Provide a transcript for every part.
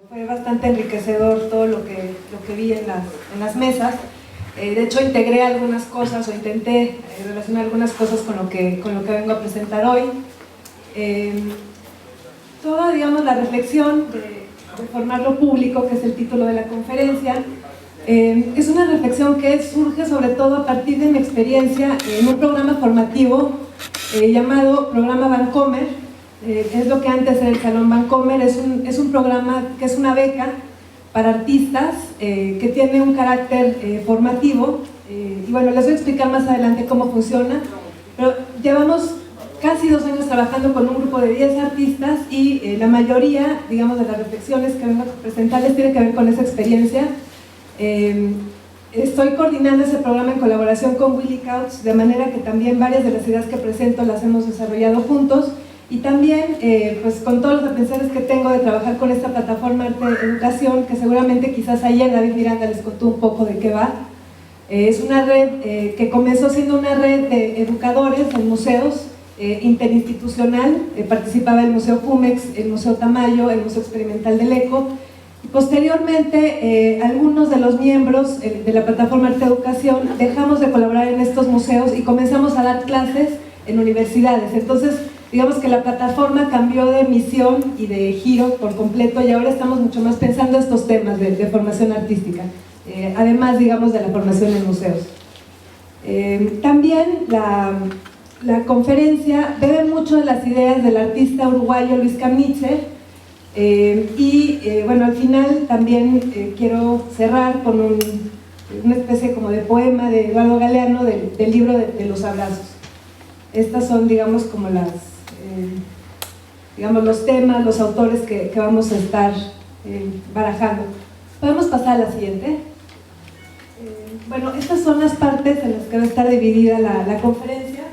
Fue bastante enriquecedor todo lo que vi en las mesas. De hecho, integré algunas cosas o intenté relacionar algunas cosas con lo que vengo a presentar hoy. Toda, digamos, la reflexión de formar lo público, que es el título de la conferencia, es una reflexión que surge sobre todo a partir de mi experiencia en un programa formativo llamado Programa Vancomer. Es lo que antes era el Salón Vancomer. Es un programa que es una beca para artistas que tiene un carácter formativo, y bueno, les voy a explicar más adelante cómo funciona, pero llevamos casi 2 años trabajando con un grupo de 10 artistas y la mayoría, digamos, de las reflexiones que vengo a presentarles tiene que ver con esa experiencia. Estoy coordinando ese programa en colaboración con Willy Couch, de manera que también varias de las ideas que presento las hemos desarrollado juntos. Y también, pues con todos los aprendizajes que tengo de trabajar con esta plataforma Arte Educación, que seguramente quizás ayer David Miranda les contó un poco de qué va. Es una red que comenzó siendo una red de educadores en museos interinstitucional. Participaba el Museo Jumex, el Museo Tamayo, el Museo Experimental del ECO. Y posteriormente, algunos de los miembros de la plataforma Arte Educación dejamos de colaborar en estos museos y comenzamos a dar clases en universidades. Entonces, digamos que la plataforma cambió de misión y de giro por completo, y ahora estamos mucho más pensando estos temas de formación artística, además, digamos, de la formación en museos. También la conferencia bebe mucho de las ideas del artista uruguayo Luis Camniche, bueno, al final también quiero cerrar con una especie como de poema de Eduardo Galeano del libro de los abrazos. Estas son, digamos, como digamos, los temas, los autores que vamos a estar barajando. Podemos pasar a la siguiente. Bueno, estas son las partes en las que va a estar dividida la conferencia.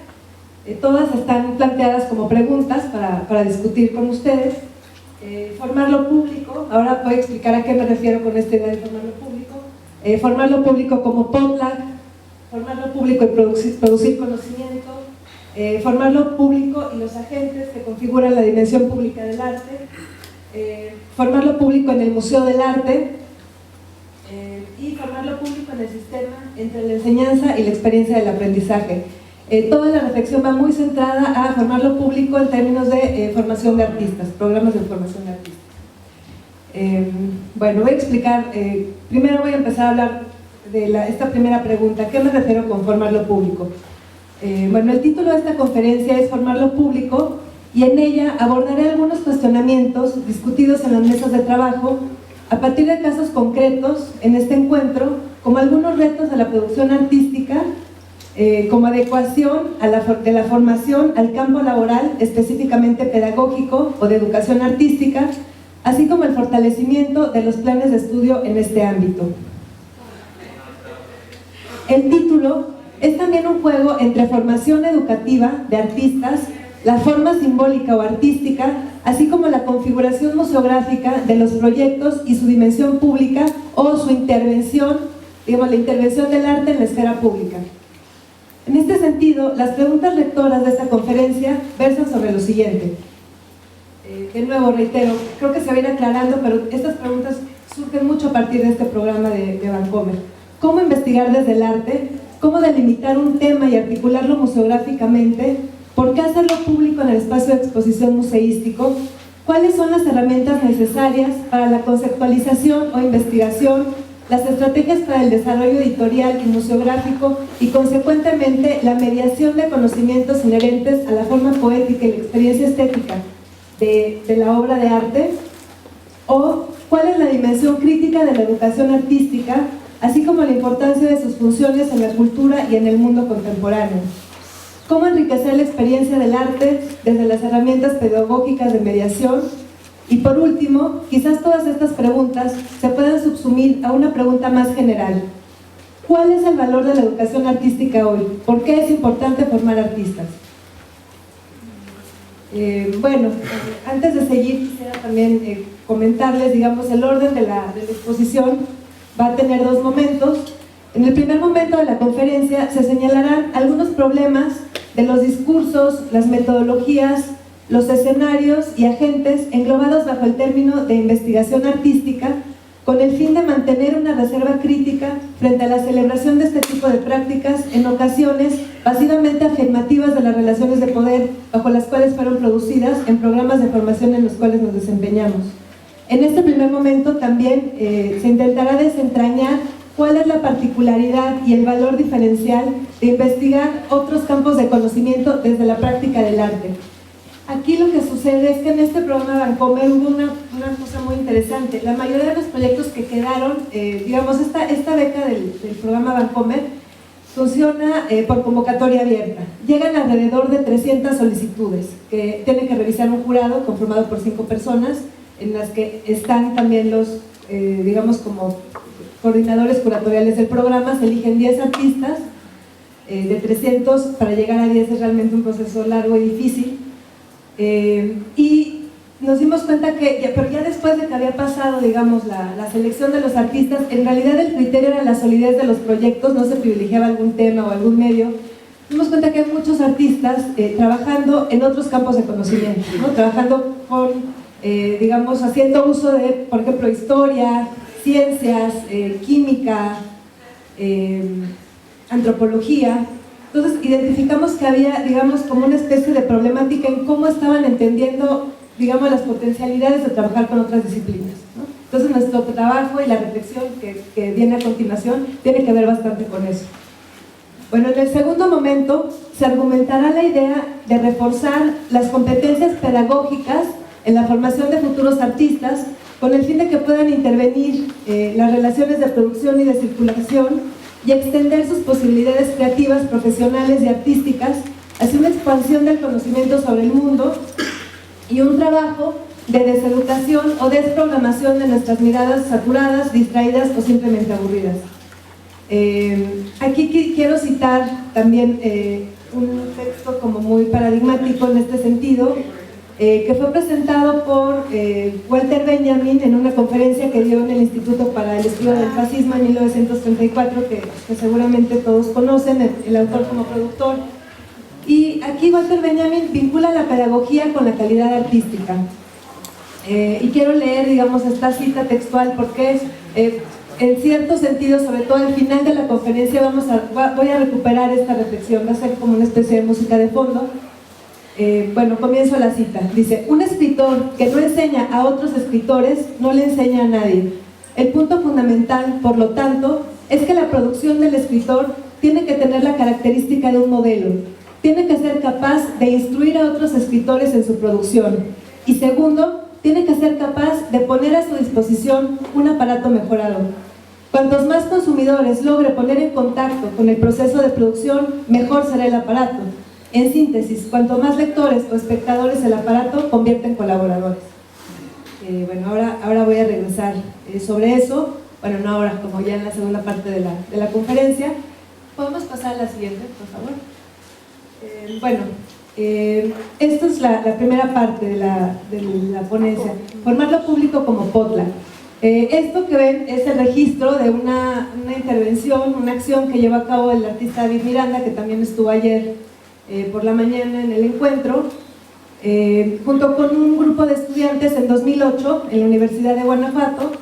Todas están planteadas como preguntas para discutir con ustedes. Formar lo público, ahora voy a explicar a qué me refiero con esta idea de formar lo público. Formar lo público como potluck, formar lo público y producir conocimiento. Formar lo público y los agentes que configuran la dimensión pública del arte, formar lo público en el Museo del Arte, y formar lo público en el sistema entre la enseñanza y la experiencia del aprendizaje. Toda la reflexión va muy centrada a formar lo público en términos de formación de artistas, programas de formación de artistas. Bueno, voy a explicar, primero voy a empezar a hablar de esta primera pregunta: ¿qué me refiero con formar lo público? Bueno, el título de esta conferencia es Formar lo público, y en ella abordaré algunos cuestionamientos discutidos en las mesas de trabajo a partir de casos concretos en este encuentro, como algunos retos de la producción artística, como adecuación de la formación al campo laboral, específicamente pedagógico o de educación artística, así como el fortalecimiento de los planes de estudio en este ámbito. El título es también un juego entre formación educativa de artistas, la forma simbólica o artística, así como la configuración museográfica de los proyectos y su dimensión pública o su intervención, digamos, la intervención del arte en la esfera pública. En este sentido, las preguntas rectoras de esta conferencia versan sobre lo siguiente. De nuevo, reitero, creo que se va a ir aclarando, pero estas preguntas surgen mucho a partir de este programa de Vancomer. ¿Cómo investigar desde el arte? ¿Cómo delimitar un tema y articularlo museográficamente? ¿Por qué hacerlo público en el espacio de exposición museístico? ¿Cuáles son las herramientas necesarias para la conceptualización o investigación, las estrategias para el desarrollo editorial y museográfico y, consecuentemente, la mediación de conocimientos inherentes a la forma poética y la experiencia estética de la obra de arte? ¿O cuál es la dimensión crítica de la educación artística, así como la importancia de sus funciones en la cultura y en el mundo contemporáneo? ¿Cómo enriquecer la experiencia del arte desde las herramientas pedagógicas de mediación? Y por último, quizás todas estas preguntas se puedan subsumir a una pregunta más general. ¿Cuál es el valor de la educación artística hoy? ¿Por qué es importante formar artistas? Bueno, antes de seguir, quisiera también comentarles, digamos, el orden de la exposición. Va a tener 2 momentos. En el primer momento de la conferencia se señalarán algunos problemas de los discursos, las metodologías los escenarios y agentes englobados bajo el término de investigación artística, con el fin de mantener una reserva crítica frente a la celebración de este tipo de prácticas, en ocasiones pasivamente afirmativas de las relaciones de poder bajo las cuales fueron producidas en programas de formación en los cuales nos desempeñamos. En este primer momento también se intentará desentrañar cuál es la particularidad y el valor diferencial de investigar otros campos de conocimiento desde la práctica del arte. Aquí lo que sucede es que en este programa Vancomer hubo una cosa muy interesante. La mayoría de los proyectos que quedaron, digamos, esta beca del programa Vancomer funciona por convocatoria abierta. Llegan alrededor de 300 solicitudes que tiene que revisar un jurado conformado por 5 personas, en las que están también los, digamos, como coordinadores curatoriales del programa. Se eligen 10 artistas de 300, para llegar a 10 es realmente un proceso largo y difícil. Y nos dimos cuenta que, pero ya después de que había pasado, digamos, la selección de los artistas, en realidad el criterio era la solidez de los proyectos, no se privilegiaba algún tema o algún medio. Nos dimos cuenta que hay muchos artistas trabajando en otros campos de conocimiento, ¿no? Trabajando con, digamos, haciendo uso de, por ejemplo, historia, ciencias, química, antropología. Entonces identificamos que había, digamos, como una especie de problemática en cómo estaban entendiendo, digamos, las potencialidades de trabajar con otras disciplinas, ¿no? Entonces nuestro trabajo y la reflexión que viene a continuación tiene que ver bastante con eso. Bueno, en el segundo momento se argumentará la idea de reforzar las competencias pedagógicas en la formación de futuros artistas, con el fin de que puedan intervenir las relaciones de producción y de circulación y extender sus posibilidades creativas, profesionales y artísticas hacia una expansión del conocimiento sobre el mundo y un trabajo de deseducación o desprogramación de nuestras miradas saturadas, distraídas o simplemente aburridas. Aquí quiero citar también un texto como muy paradigmático en este sentido, que fue presentado por Walter Benjamin en una conferencia que dio en el Instituto para el Estudio del Fascismo en 1934, que seguramente todos conocen, el autor como productor. Y aquí Walter Benjamin vincula la pedagogía con la calidad artística. Y quiero leer, digamos, esta cita textual porque en cierto sentido, sobre todo al final de la conferencia, voy a recuperar esta reflexión, va a ser como una especie de música de fondo. Bueno, comienzo la cita. Dice: un escritor que no enseña a otros escritores no le enseña a nadie. El punto fundamental, por lo tanto, es que la producción del escritor tiene que tener la característica de un modelo. Tiene que ser capaz de instruir a otros escritores en su producción. Y segundo, tiene que ser capaz de poner a su disposición un aparato mejorado. Cuantos más consumidores logre poner en contacto con el proceso de producción, mejor será el aparato. En síntesis, cuanto más lectores o espectadores el aparato convierte en colaboradores. Bueno, ahora voy a regresar sobre eso. Bueno, no ahora, como ya en la segunda parte de la conferencia. ¿Podemos pasar a la siguiente, por favor? Bueno, esta es la primera parte de la ponencia. Formarlo público como potlatch. Esto que ven es el registro de una intervención, una acción que llevó a cabo el artista David Miranda, que también estuvo ayer por la mañana en el encuentro, junto con un grupo de estudiantes en 2008 en la Universidad de Guanajuato.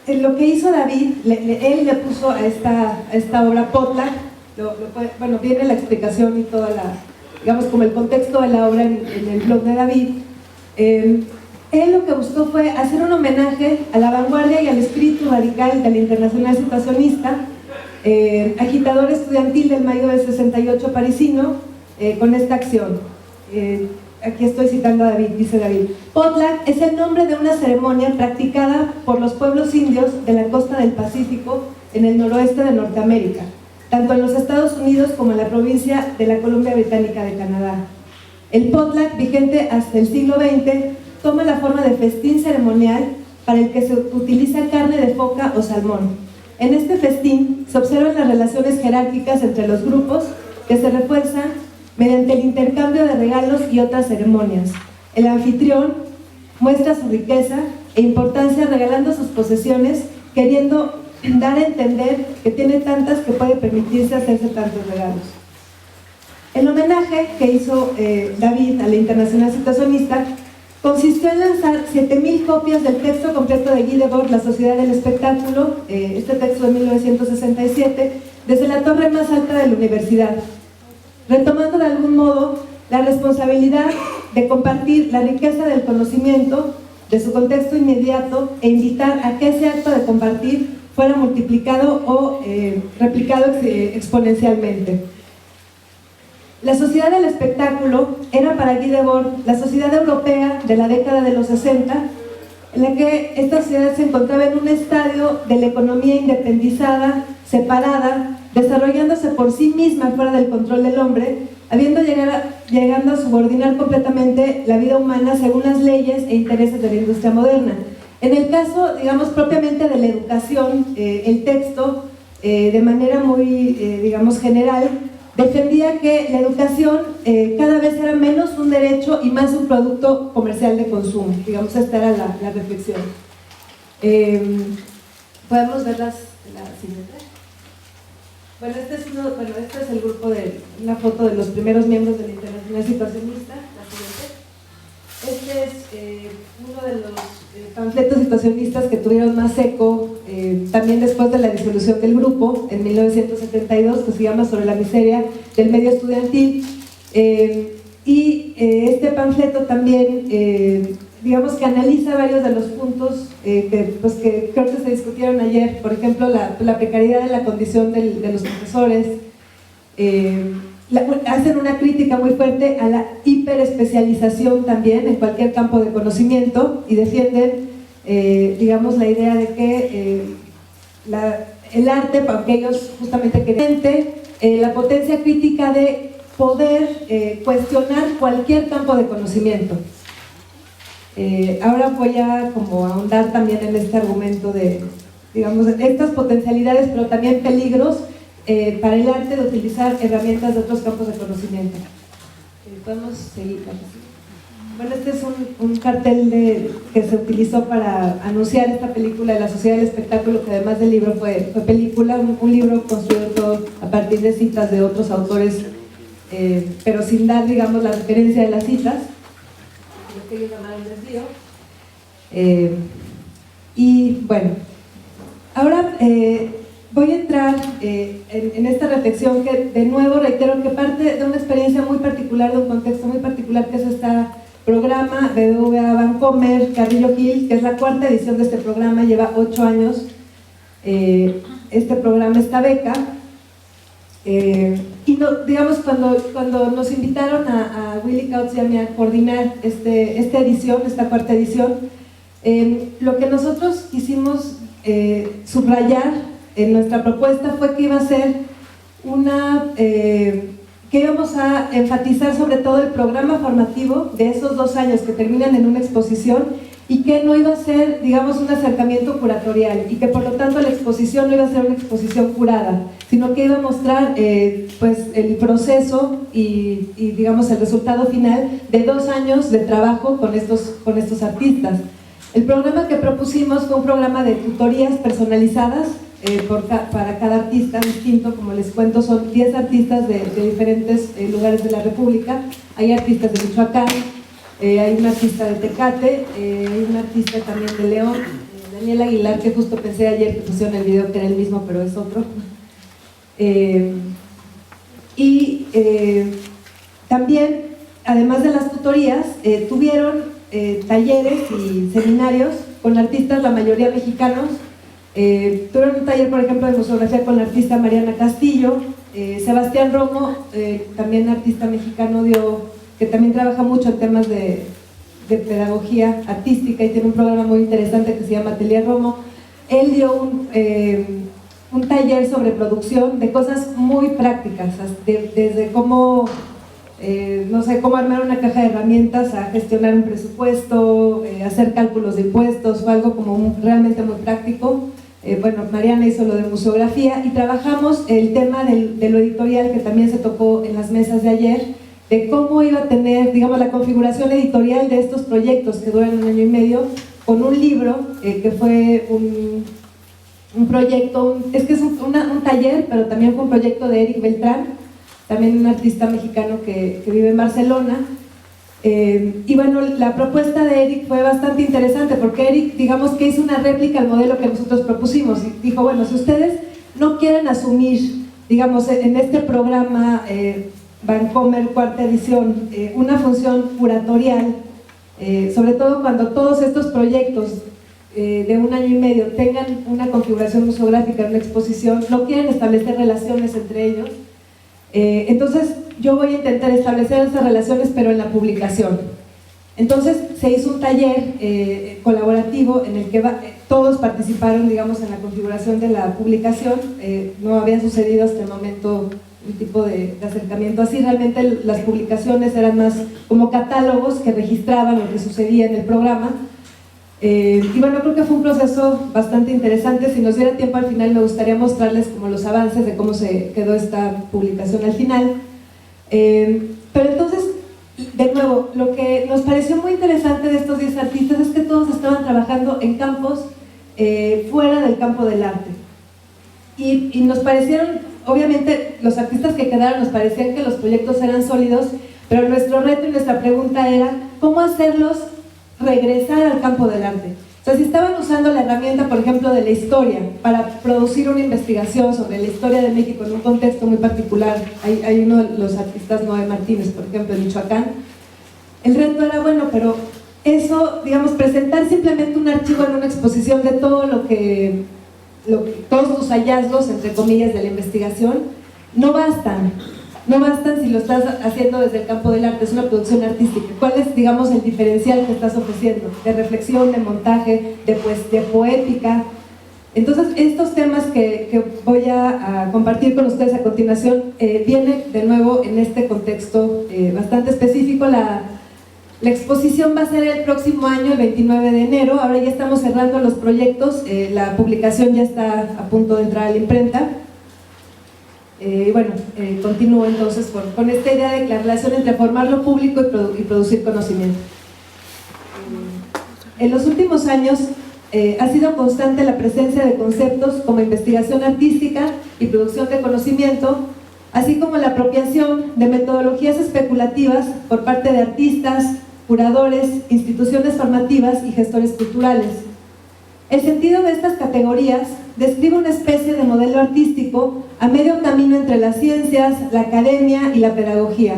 Lo que hizo David, él le puso a esta obra potlatch, bueno, viene la explicación y toda digamos, como el contexto de la obra en el blog de David. Él lo que buscó fue hacer un homenaje a la vanguardia y al espíritu radical del Internacional Situacionista, agitador estudiantil del mayo del 68 parisino, con esta acción. Aquí estoy citando a David, dice David: potlatch es el nombre de una ceremonia practicada por los pueblos indios de la costa del Pacífico en el noroeste de Norteamérica, tanto en los Estados Unidos como en la provincia de la Columbia Británica de Canadá. El potlatch, vigente hasta el siglo XX, toma la forma de festín ceremonial para el que se utiliza carne de foca o salmón. En este festín se observan las relaciones jerárquicas entre los grupos, que se refuerzan mediante el intercambio de regalos y otras ceremonias. El anfitrión muestra su riqueza e importancia regalando sus posesiones, queriendo dar a entender que tiene tantas que puede permitirse hacerse tantos regalos. El homenaje que hizo David a la Internacional Situacionista consistió en lanzar 7,000 copias del texto completo de Guy Debord, La Sociedad del Espectáculo, este texto de 1967, desde la torre más alta de la universidad, retomando de algún modo la responsabilidad de compartir la riqueza del conocimiento de su contexto inmediato e invitar a que ese acto de compartir fuera multiplicado o replicado exponencialmente. La sociedad del espectáculo era para Guy Debord la sociedad europea de la década de los 60, en la que esta sociedad se encontraba en un estadio de la economía independizada, separada, desarrollándose por sí misma fuera del control del hombre, llegando a subordinar completamente la vida humana según las leyes e intereses de la industria moderna. En el caso, digamos, propiamente de la educación, el texto, de manera muy, digamos, general, defendía que la educación cada vez era menos un derecho y más un producto comercial de consumo. Digamos, esta era la reflexión. ¿Podemos ver la siguiente? Bueno, este es el grupo una foto de los primeros miembros de la Internacional Situacionista. La siguiente. Este es uno de los panfletos situacionistas que tuvieron más eco también después de la disolución del grupo en 1972, que se llama Sobre la miseria del medio estudiantil. Este panfleto también, digamos que analiza varios de los puntos que creo que se discutieron ayer, por ejemplo, la precariedad de la condición de los profesores. Hacen una crítica muy fuerte a la hiperespecialización también en cualquier campo de conocimiento y defienden, digamos, la idea de que el arte, aunque ellos justamente querían, la potencia crítica de poder cuestionar cualquier campo de conocimiento. Ahora voy a como ahondar también en este argumento de, digamos, estas potencialidades, pero también peligros para el arte de utilizar herramientas de otros campos de conocimiento. Podemos seguir. Bueno, este es un cartel que se utilizó para anunciar esta película de La Sociedad del Espectáculo, que además del libro fue película, un libro construido todo a partir de citas de otros autores, pero sin dar, digamos, la referencia de las citas, lo que ellos llamaron desvío. Y bueno, ahora voy a entrar en esta reflexión que, de nuevo, reitero que parte de una experiencia muy particular, de un contexto muy particular, que es este programa BBVA Bancomer Carrillo Gil, que es la 4ª edición de este programa, lleva 8 años este programa, esta beca. Y no, digamos, cuando nos invitaron a Willy Kautz y a mí a coordinar esta edición, esta 4ª edición, lo que nosotros quisimos subrayar en nuestra propuesta fue que iba a ser que íbamos a enfatizar sobre todo el programa formativo de esos 2 años que terminan en una exposición, y que no iba a ser, digamos, un acercamiento curatorial, y que por lo tanto la exposición no iba a ser una exposición curada, sino que iba a mostrar pues el proceso y digamos el resultado final de 2 años de trabajo con estos artistas. El programa que propusimos fue un programa de tutorías personalizadas para cada artista distinto. Como les cuento, son 10 artistas de diferentes lugares de la República. Hay artistas de Michoacán, hay un artista de Tecate, hay un artista también de León, Daniel Aguilar, que justo pensé ayer que pusieron el video que era el mismo, pero es otro. También, además de las tutorías, tuvieron talleres y seminarios con artistas, la mayoría mexicanos. Tuvieron un taller, por ejemplo, de museografía con la artista Mariana Castillo. Sebastián Romo, también artista mexicano, que también trabaja mucho en temas de pedagogía artística y tiene un programa muy interesante que se llama Atelier Romo. Él dio un taller sobre producción de cosas muy prácticas, desde cómo, no sé, cómo armar una caja de herramientas a gestionar un presupuesto, hacer cálculos de impuestos. Fue algo como realmente muy práctico. Bueno, Mariana hizo lo de museografía y trabajamos el tema de lo editorial, que también se tocó en las mesas de ayer, de cómo iba a tener, digamos, la configuración editorial de estos proyectos que duran 1 año y medio, con un libro que fue un proyecto, es un taller, pero también fue un proyecto de Eric Beltrán, también un artista mexicano que vive en Barcelona. Y bueno, la propuesta de Eric fue bastante interesante porque Eric, digamos que hizo una réplica al modelo que nosotros propusimos y dijo, bueno, si ustedes no quieren asumir, digamos, en este programa Vancomer cuarta edición, una función curatorial, sobre todo cuando todos estos proyectos de 1 año y medio tengan una configuración museográfica, una exposición, no quieren establecer relaciones entre ellos, entonces yo voy a intentar establecer esas relaciones pero en la publicación. Entonces se hizo un taller colaborativo en el que todos participaron, digamos, en la configuración de la publicación. No había sucedido hasta el momento un tipo de acercamiento así. Realmente las publicaciones eran más como catálogos que registraban lo que sucedía en el programa. Y bueno, creo que fue un proceso bastante interesante. Si nos diera tiempo al final me gustaría mostrarles como los avances de cómo se quedó esta publicación al final. Pero entonces, de nuevo, lo que nos pareció muy interesante de estos 10 artistas es que todos estaban trabajando en campos fuera del campo del arte. Y nos parecieron, obviamente, los artistas que quedaron nos parecían que los proyectos eran sólidos, pero nuestro reto y nuestra pregunta era ¿cómo hacerlos regresar al campo del arte? O sea, si estaban usando la herramienta, por ejemplo, de la historia para producir una investigación sobre la historia de México en un contexto muy particular, hay uno de los artistas, Noé Martínez, por ejemplo, en Michoacán, el reto era, bueno, pero eso, digamos, presentar simplemente un archivo en una exposición de todo todos tus hallazgos, entre comillas, de la investigación, no bastan si lo estás haciendo desde el campo del arte, es una producción artística. ¿Cuál es, digamos, el diferencial que estás ofreciendo? De reflexión, de montaje, de poética. Entonces, estos temas que voy a compartir con ustedes a continuación vienen de nuevo en este contexto bastante específico. La exposición va a ser el próximo año, el 29 de enero. Ahora ya estamos cerrando los proyectos, la publicación ya está a punto de entrar a la imprenta. Bueno, continúo entonces con esta idea de la relación entre formar lo público y producir conocimiento. En los últimos años ha sido constante la presencia de conceptos como investigación artística y producción de conocimiento, así como la apropiación de metodologías especulativas por parte de artistas, curadores, instituciones formativas y gestores culturales. El sentido de estas categorías describe una especie de modelo artístico a medio camino entre las ciencias, la academia y la pedagogía,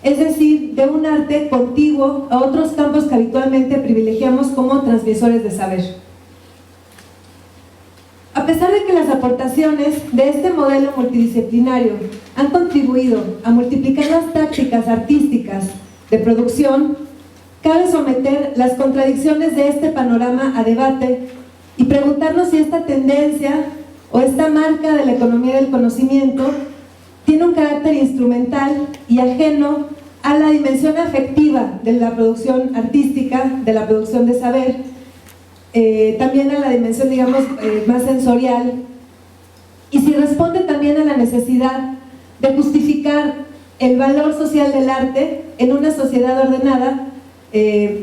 es decir, de un arte contiguo a otros campos que habitualmente privilegiamos como transmisores de saber. A pesar de que las aportaciones de este modelo multidisciplinario han contribuido a multiplicar las prácticas artísticas de producción, cabe someter las contradicciones de este panorama a debate y preguntarnos si esta tendencia o esta marca de la economía del conocimiento tiene un carácter instrumental y ajeno a la dimensión afectiva de la producción artística, de la producción de saber, también a la dimensión, digamos, más sensorial, y si responde también a la necesidad de justificar el valor social del arte en una sociedad ordenada,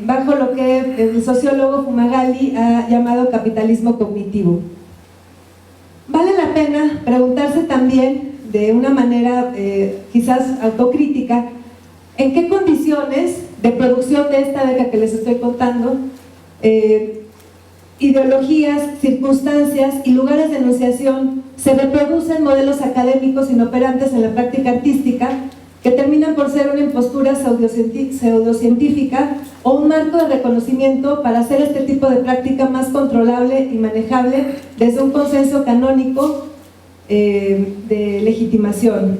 bajo lo que el sociólogo Fumagalli ha llamado capitalismo cognitivo. Vale la pena preguntarse también, de una manera quizás autocrítica, en qué condiciones de producción de esta beca que les estoy contando, ideologías, circunstancias y lugares de enunciación se reproducen modelos académicos inoperantes en la práctica artística que terminan por ser una impostura pseudocientífica o un marco de reconocimiento para hacer este tipo de práctica más controlable y manejable desde un consenso canónico de legitimación.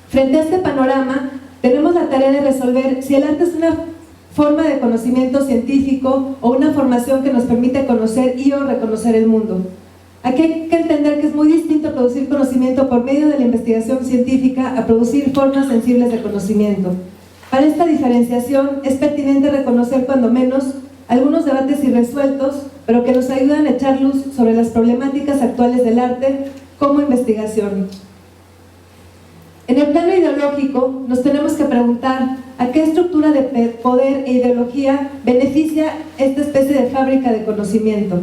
Frente a este panorama, tenemos la tarea de resolver si el arte es una forma de conocimiento científico o una formación que nos permite conocer y o reconocer el mundo. Aquí hay que entender que es muy distinto producir conocimiento por medio de la investigación científica a producir formas sensibles de conocimiento. Para esta diferenciación es pertinente reconocer cuando menos algunos debates irresueltos, pero que nos ayudan a echar luz sobre las problemáticas actuales del arte como investigación. En el plano ideológico nos tenemos que preguntar a qué estructura de poder e ideología beneficia esta especie de fábrica de conocimiento.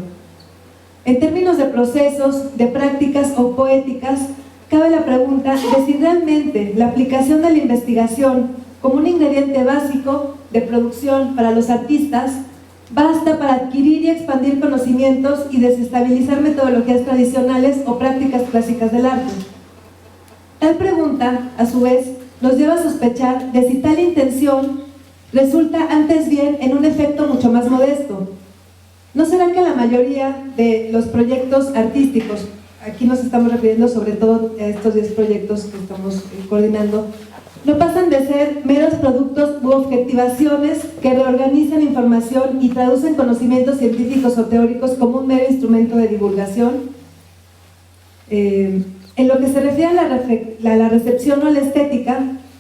En términos de procesos, de prácticas o poéticas, cabe la pregunta de si realmente la aplicación de la investigación como un ingrediente básico de producción para los artistas basta para adquirir y expandir conocimientos y desestabilizar metodologías tradicionales o prácticas clásicas del arte. Tal pregunta, a su vez, nos lleva a sospechar de si tal intención resulta antes bien en un efecto mucho más modesto. ¿No será que la mayoría de los proyectos artísticos, aquí nos estamos refiriendo sobre todo a estos 10 proyectos que estamos coordinando, no pasan de ser meros productos u objetivaciones que reorganizan información y traducen conocimientos científicos o teóricos como un mero instrumento de divulgación? En lo que se refiere a la recepción o a la estética,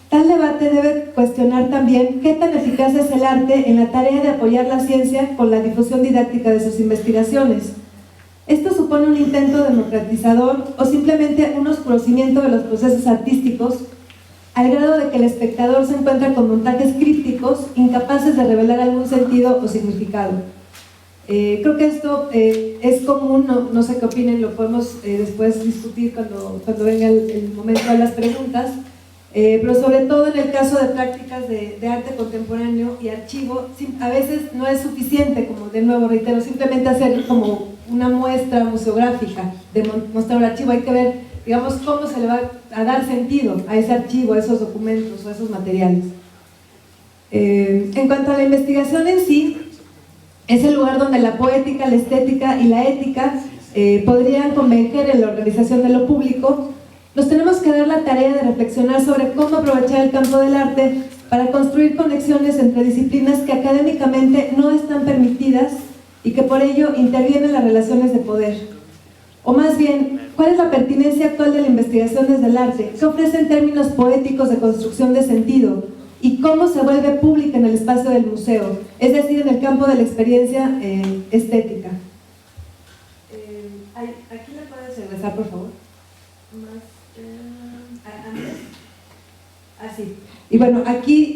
tal debate debe cuestionar también qué tan eficaz es el arte en la tarea de apoyar la ciencia con la difusión didáctica de sus investigaciones. ¿Esto supone un intento democratizador o simplemente un oscurecimiento de los procesos artísticos al grado de que el espectador se encuentra con montajes crípticos incapaces de revelar algún sentido o significado? Creo que esto es común, no sé qué opinen, lo podemos después discutir cuando venga el momento de las preguntas, pero sobre todo en el caso de prácticas de arte contemporáneo y archivo, a veces no es suficiente, como de nuevo reitero, simplemente hacer como una muestra museográfica de mostrar un archivo. Hay que ver, digamos, cómo se le va a dar sentido a ese archivo, a esos documentos, a esos materiales. En cuanto a la investigación en sí, es el lugar donde la poética, la estética y la ética podrían converger en la organización de lo público. Nos tenemos que dar la tarea de reflexionar sobre cómo aprovechar el campo del arte para construir conexiones entre disciplinas que académicamente no están permitidas y que por ello intervienen las relaciones de poder. O más bien, ¿cuál es la pertinencia actual de la investigación desde el arte? ¿Qué ofrece en términos poéticos de construcción de sentido? ¿Y cómo se vuelve pública en el espacio del museo? Es decir, en el campo de la experiencia estética. Aquí le puedes regresar, por favor. Así. Y bueno, aquí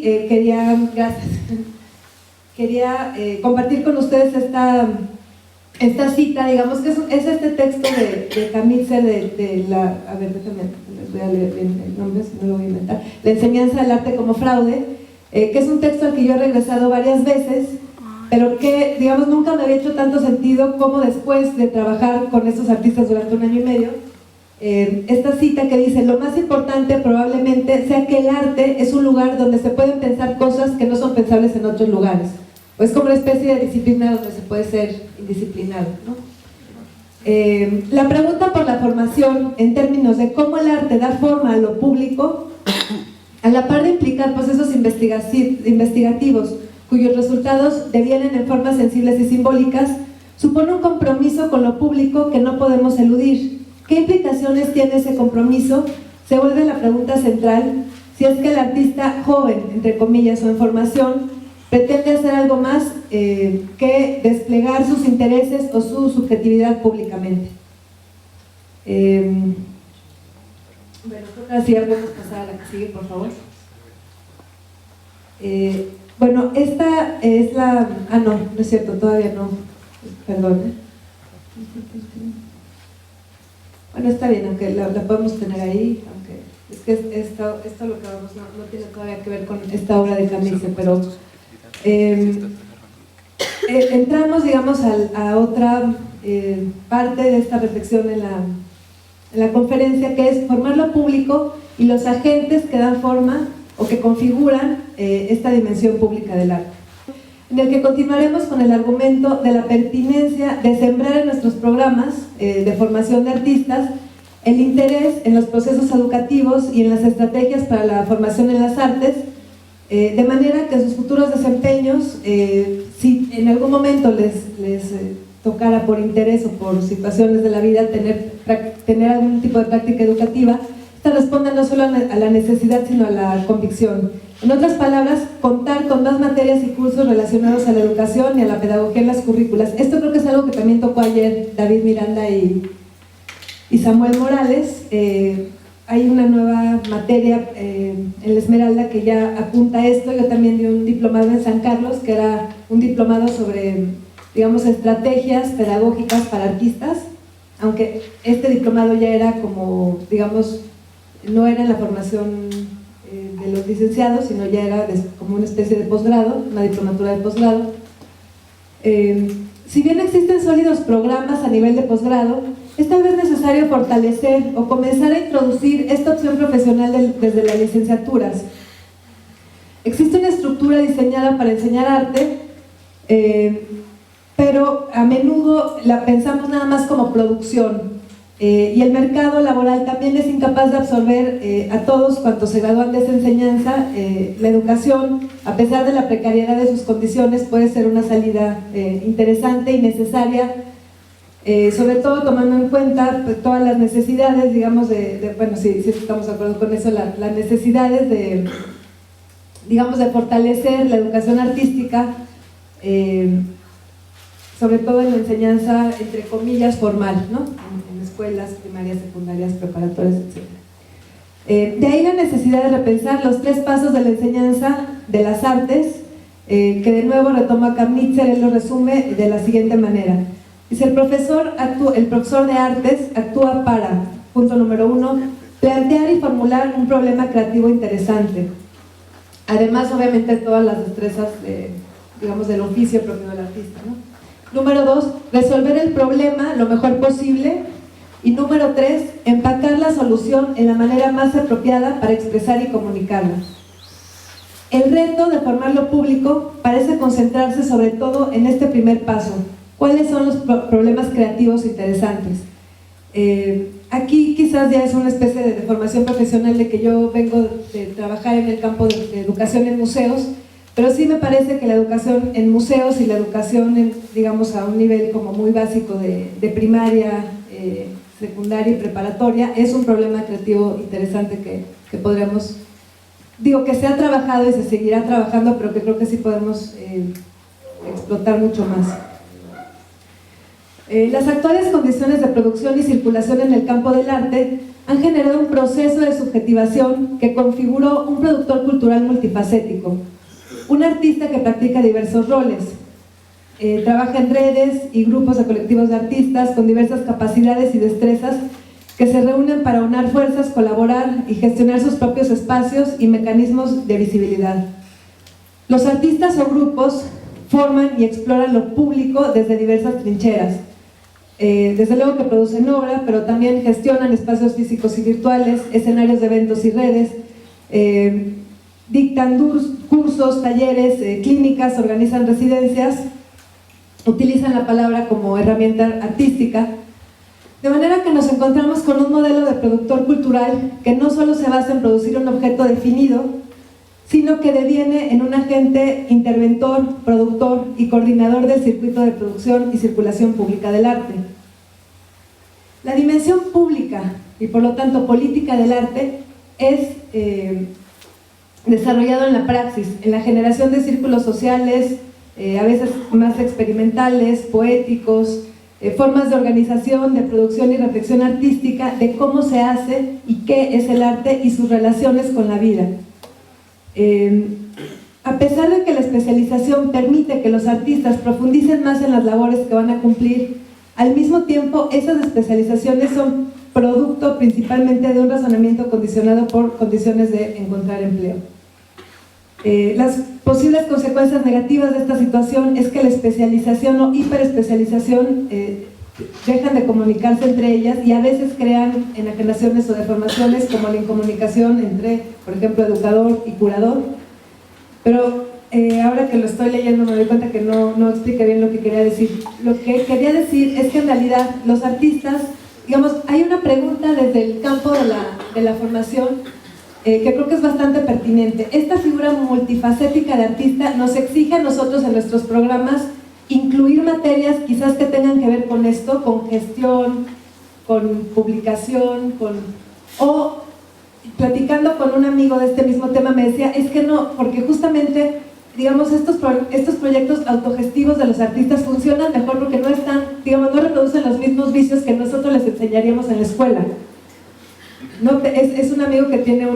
quería compartir con ustedes esta cita, digamos que es este texto de Camitzer de la, a ver, déjame, les voy a leer el nombre, si no lo voy a inventar, La enseñanza del arte como fraude, que es un texto al que yo he regresado varias veces, pero que, digamos, nunca me había hecho tanto sentido como después de trabajar con estos artistas durante 1 año y medio. Esta cita que dice: lo más importante probablemente sea que el arte es un lugar donde se pueden pensar cosas que no son pensables en otros lugares. O es como una especie de disciplina donde se puede ser indisciplinado, ¿no? La pregunta por la formación en términos de cómo el arte da forma a lo público, a la par de implicar procesos investigativos cuyos resultados devienen en formas sensibles y simbólicas, supone un compromiso con lo público que no podemos eludir. ¿Qué implicaciones tiene ese compromiso? Se vuelve la pregunta central si es que el artista joven, entre comillas, o en formación, pretende hacer algo más que desplegar sus intereses o su subjetividad públicamente. Bueno, ahora sí ya podemos pasar a la que sigue, por favor. Bueno, esta es la... Ah, no es cierto, todavía no. Perdón. Bueno, está bien, aunque la podemos tener ahí, aunque es que esto lo que vamos no tiene todavía que ver con esta obra de Camitzer, pero entramos, digamos, a otra parte de esta reflexión en la conferencia, que es formar lo público y los agentes que dan forma o que configuran esta dimensión pública del arte, en el que continuaremos con el argumento de la pertinencia de sembrar en nuestros programas de formación de artistas el interés en los procesos educativos y en las estrategias para la formación en las artes, de manera que sus futuros desempeños, si en algún momento les tocara por interés o por situaciones de la vida tener algún tipo de práctica educativa, esta responde no solo a la necesidad sino a la convicción. En otras palabras, contar con 2 materias y cursos relacionados a la educación y a la pedagogía en las currículas. Esto creo que es algo que también tocó ayer David Miranda y Samuel Morales. Hay una nueva materia en la Esmeralda que ya apunta a esto. Yo también di un diplomado en San Carlos, que era un diplomado sobre, digamos, estrategias pedagógicas para artistas. aunque este diplomado ya era como, digamos, no era en la formación de los licenciados, sino ya era como una especie de posgrado, una diplomatura de posgrado. Si bien existen sólidos programas a nivel de posgrado, es tal vez necesario fortalecer o comenzar a introducir esta opción profesional desde las licenciaturas. Existe una estructura diseñada para enseñar arte, pero a menudo la pensamos nada más como producción, y el mercado laboral también es incapaz de absorber a todos cuantos se gradúan de esa enseñanza. La educación, a pesar de la precariedad de sus condiciones, puede ser una salida interesante y necesaria, sobre todo tomando en cuenta pues, todas las necesidades, digamos, bueno, sí estamos de acuerdo con eso, las necesidades digamos, de fortalecer la educación artística, sobre todo en la enseñanza, entre comillas, formal, ¿no? En escuelas primarias, secundarias, preparatorias, etc. De ahí la necesidad de repensar los 3 pasos de la enseñanza de las artes, que de nuevo retoma Kamnitzer. Él lo resume de la siguiente manera. Dice, el profesor de artes actúa para, punto número 1, plantear y formular un problema creativo interesante. Además, obviamente, todas las destrezas, digamos, del oficio propio del artista, ¿no? Número 2, resolver el problema lo mejor posible. Y número 3, empacar la solución en la manera más apropiada para expresar y comunicarla. El reto de formarlo público parece concentrarse sobre todo en este primer paso. ¿Cuáles son los problemas creativos interesantes? Aquí quizás ya es una especie de formación profesional de que yo vengo de trabajar en el campo de educación en museos, pero sí me parece que la educación en museos y la educación, digamos, a un nivel como muy básico de primaria, secundaria y preparatoria, es un problema creativo interesante que podríamos, digo, que se ha trabajado y se seguirá trabajando, pero que creo que sí podemos explotar mucho más. Las actuales condiciones de producción y circulación en el campo del arte han generado un proceso de subjetivación que configuró un productor cultural multifacético, un artista que practica diversos roles, trabaja en redes y grupos de colectivos de artistas con diversas capacidades y destrezas que se reúnen para unar fuerzas, colaborar y gestionar sus propios espacios y mecanismos de visibilidad. Los artistas o grupos forman y exploran lo público desde diversas trincheras. Desde luego que producen obra, pero también gestionan espacios físicos y virtuales, escenarios de eventos y redes, dictan cursos, talleres, clínicas, organizan residencias, utilizan la palabra como herramienta artística, de manera que nos encontramos con un modelo de productor cultural que no solo se basa en producir un objeto definido, sino que deviene en un agente interventor, productor y coordinador del circuito de producción y circulación pública del arte. La dimensión pública y por lo tanto política del arte es desarrollado en la praxis, en la generación de círculos sociales, a veces más experimentales, poéticos, formas de organización, de producción y reflexión artística de cómo se hace y qué es el arte y sus relaciones con la vida. A pesar de que la especialización permite que los artistas profundicen más en las labores que van a cumplir, al mismo tiempo esas especializaciones son producto principalmente de un razonamiento condicionado por condiciones de encontrar empleo. Las posibles consecuencias negativas de esta situación es que la especialización o hiperespecialización dejan de comunicarse entre ellas y a veces crean enajenaciones o deformaciones como la incomunicación entre, por ejemplo, educador y curador. Pero ahora que lo estoy leyendo me doy cuenta que no expliqué bien lo que quería decir. Lo que quería decir es que en realidad los artistas, digamos, hay una pregunta desde el campo de la formación que creo que es bastante pertinente. Esta figura multifacética de artista nos exige a nosotros en nuestros programas incluir materias quizás que tengan que ver con esto, con gestión, con publicación, o platicando con un amigo de este mismo tema me decía, es que no, porque justamente, digamos, estos proyectos autogestivos de los artistas funcionan mejor porque no están, digamos, no reproducen los mismos vicios que nosotros les enseñaríamos en la escuela. No, es un amigo que tiene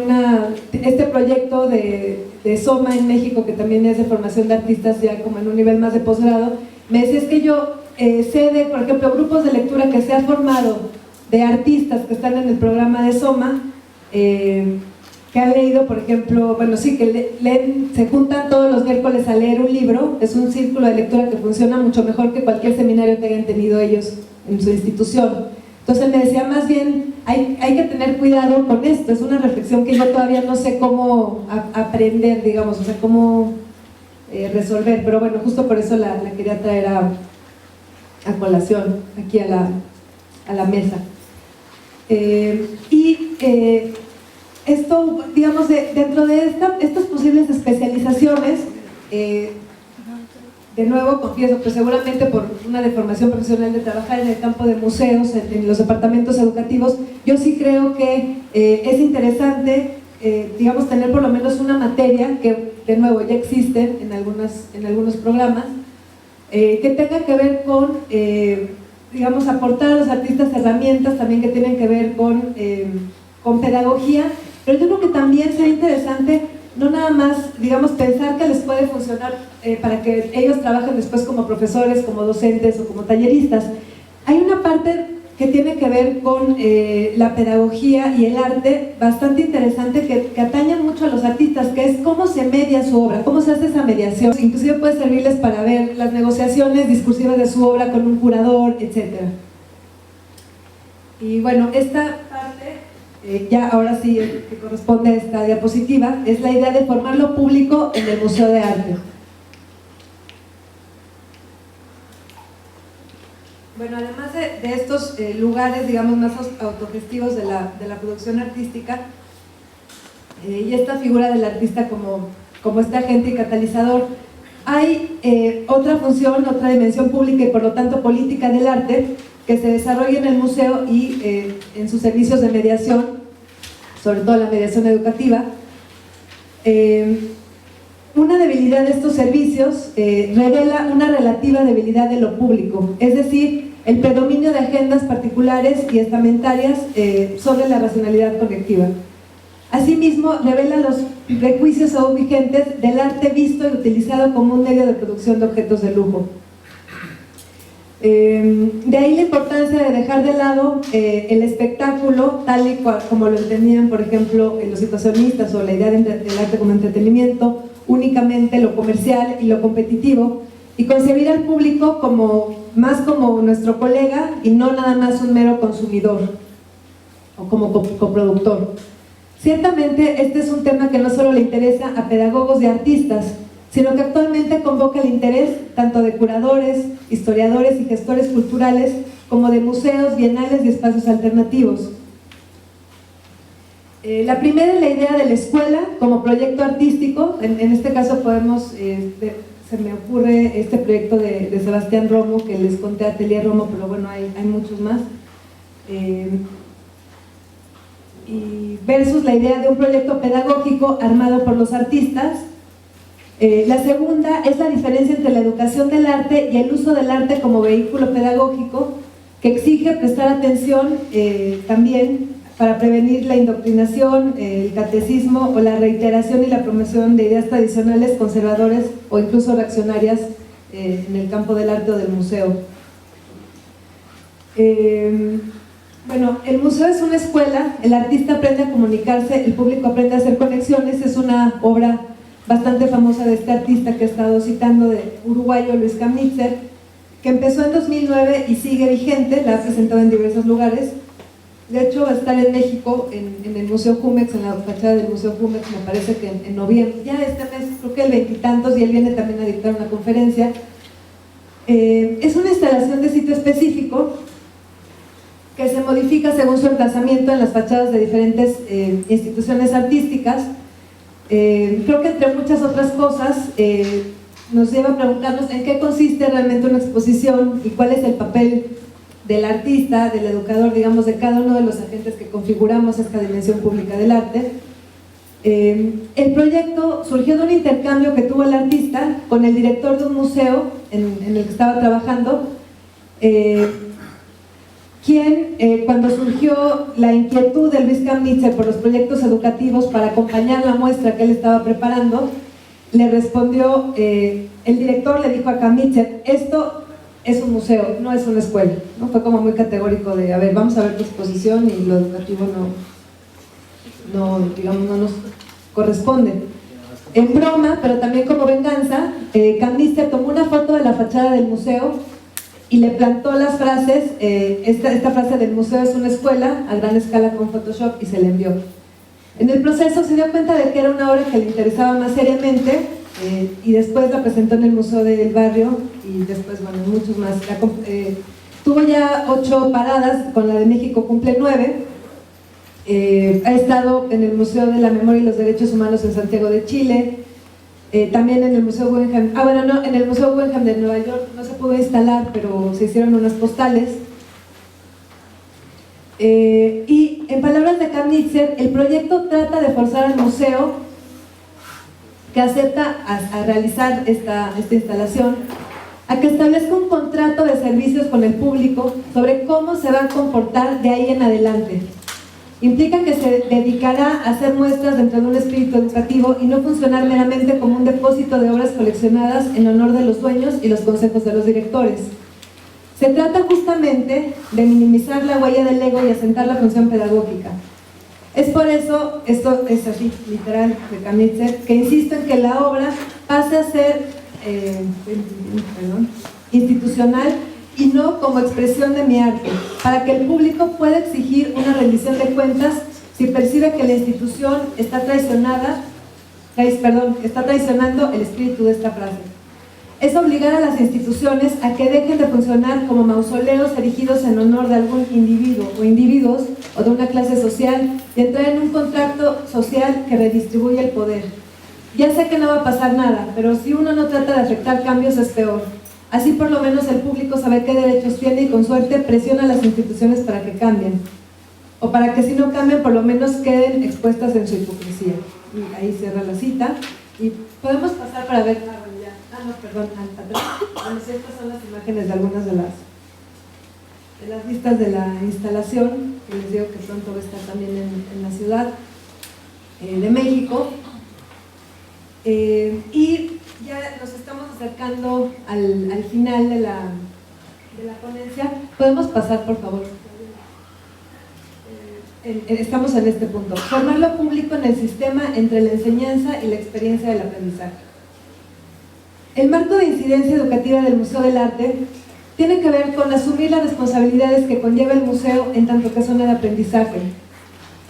este proyecto de Soma en México, que también es de formación de artistas ya como en un nivel más de posgrado. Me decía, es que yo sé de, por ejemplo, grupos de lectura que se han formado de artistas que están en el programa de Soma, que han leído, por ejemplo, bueno, sí, que leen, se juntan todos los miércoles a leer un libro. Es un círculo de lectura que funciona mucho mejor que cualquier seminario que hayan tenido ellos en su institución. Entonces me decía, más bien, hay que tener cuidado con esto. Es una reflexión que yo todavía no sé cómo aprender, digamos, o sea, cómo resolver, pero bueno, justo por eso la quería traer a colación, aquí a la mesa. Esto, digamos, dentro de estas posibles especializaciones, de nuevo confieso, pues seguramente por una deformación profesional de trabajar en el campo de museos, en los departamentos educativos, yo sí creo que es interesante, digamos, tener por lo menos una materia que, de nuevo, ya existe en algunos programas, que tenga que ver con, digamos, aportar a los artistas herramientas también que tienen que ver con pedagogía. Pero yo creo que también sería interesante no nada más, digamos, pensar que les puede funcionar para que ellos trabajen después como profesores, como docentes o como talleristas. Hay una parte que tiene que ver con la pedagogía y el arte bastante interesante que atañe mucho a los artistas, que es cómo se media su obra, cómo se hace esa mediación. Inclusive puede servirles para ver las negociaciones discursivas de su obra con un curador, etc. Y bueno, esta parte... ya ahora sí que corresponde a esta diapositiva, es la idea de formar lo público en el Museo de Arte. Bueno, además de estos lugares, digamos, más autogestivos de la producción artística, y esta figura del artista como este agente y catalizador, hay otra función, otra dimensión pública y por lo tanto política del arte, que se desarrolla en el museo y en sus servicios de mediación, sobre todo la mediación educativa. Una debilidad de estos servicios revela una relativa debilidad de lo público, es decir, el predominio de agendas particulares y estamentarias sobre la racionalidad colectiva. Asimismo, revela los prejuicios aún vigentes del arte visto y utilizado como un medio de producción de objetos de lujo. De ahí la importancia de dejar de lado el espectáculo tal y como lo entendían, por ejemplo, los situacionistas, o la idea del arte como entretenimiento, únicamente lo comercial y lo competitivo, y concebir al público más como nuestro colega y no nada más un mero consumidor o como coproductor. Ciertamente este es un tema que no solo le interesa a pedagogos y artistas, sino que actualmente convoca el interés tanto de curadores, historiadores y gestores culturales, como de museos, bienales y espacios alternativos. La primera es la idea de la escuela como proyecto artístico. En este caso podemos, se me ocurre este proyecto de Sebastián Romo, que les conté, Atelier Romo, pero bueno, hay muchos más. Y versus la idea de un proyecto pedagógico armado por los artistas. La segunda es la diferencia entre la educación del arte y el uso del arte como vehículo pedagógico, que exige prestar atención también para prevenir la indoctrinación, el catecismo o la reiteración y la promoción de ideas tradicionales, conservadoras o incluso reaccionarias en el campo del arte o del museo. Bueno, el museo es una escuela, el artista aprende a comunicarse, el público aprende a hacer conexiones. Es una obra bastante famosa de este artista que he estado citando, de uruguayo Luis Kamnitzer, que empezó en 2009 y sigue vigente, la ha presentado en diversos lugares. De hecho va a estar en México, en el Museo Jumex, en la fachada del Museo Jumex, me parece que en noviembre, ya este mes, creo que el 20 y tantos, y él viene también a dictar una conferencia. Es una instalación de sitio específico que se modifica según su emplazamiento en las fachadas de diferentes instituciones artísticas. Creo que entre muchas otras cosas nos lleva a preguntarnos en qué consiste realmente una exposición y cuál es el papel del artista, del educador, digamos, de cada uno de los agentes que configuramos esta dimensión pública del arte. El proyecto surgió de un intercambio que tuvo el artista con el director de un museo en el que estaba trabajando, quien, cuando surgió la inquietud de Luis Kamnitzer por los proyectos educativos para acompañar la muestra que él estaba preparando, le respondió, el director le dijo a Kamnitzer, esto es un museo, no es una escuela, ¿no? Fue como muy categórico de, a ver, vamos a ver tu exposición y lo educativo digamos, no nos corresponde. En broma, pero también como venganza, Knizer tomó una foto de la fachada del museo y le plantó las frases, esta frase del museo es una escuela, a gran escala con Photoshop, y se le envió. En el proceso se dio cuenta de que era una obra que le interesaba más seriamente, y después la presentó en el Museo del Barrio, y después, bueno, muchos más. Tuvo ya 8 paradas, con la de México cumple 9. Ha estado en el Museo de la Memoria y los Derechos Humanos en Santiago de Chile, también en el Museo Guggenheim, en el Museo Guggenheim de Nueva York no se pudo instalar, pero se hicieron unas postales. Y en palabras de Knizer, el proyecto trata de forzar al museo que acepta a realizar esta instalación, a que establezca un contrato de servicios con el público sobre cómo se va a comportar de ahí en adelante. Implica que se dedicará a hacer muestras dentro de un espíritu educativo y no funcionar meramente como un depósito de obras coleccionadas en honor de los dueños y los consejos de los directores. Se trata justamente de minimizar la huella del ego y asentar la función pedagógica. Es por eso, esto es así, literal, de Knizer, que insisto en que la obra pase a ser institucional y no como expresión de mi arte, para que el público pueda exigir una rendición de cuentas si percibe que la institución está traicionando el espíritu de esta frase. Es obligar a las instituciones a que dejen de funcionar como mausoleos erigidos en honor de algún individuo o individuos o de una clase social y entrar en un contrato social que redistribuye el poder. Ya sé que no va a pasar nada, pero si uno no trata de afectar cambios es peor. Así por lo menos el público sabe qué derechos tiene y con suerte presiona a las instituciones para que cambien. O para que si no cambian por lo menos queden expuestas en su hipocresía. Y ahí cierra la cita. Y podemos pasar para ver... atrás. Bueno, sí, estas son las imágenes de algunas de las vistas de la instalación, que les digo que pronto va a estar también en la Ciudad de México. Y ya nos estamos acercando al final de la ponencia. ¿Podemos pasar, por favor? Estamos en este punto. Formar lo público en el sistema entre la enseñanza y la experiencia del aprendizaje. El marco de incidencia educativa del Museo del Arte tiene que ver con asumir las responsabilidades que conlleva el museo en tanto que zona de aprendizaje,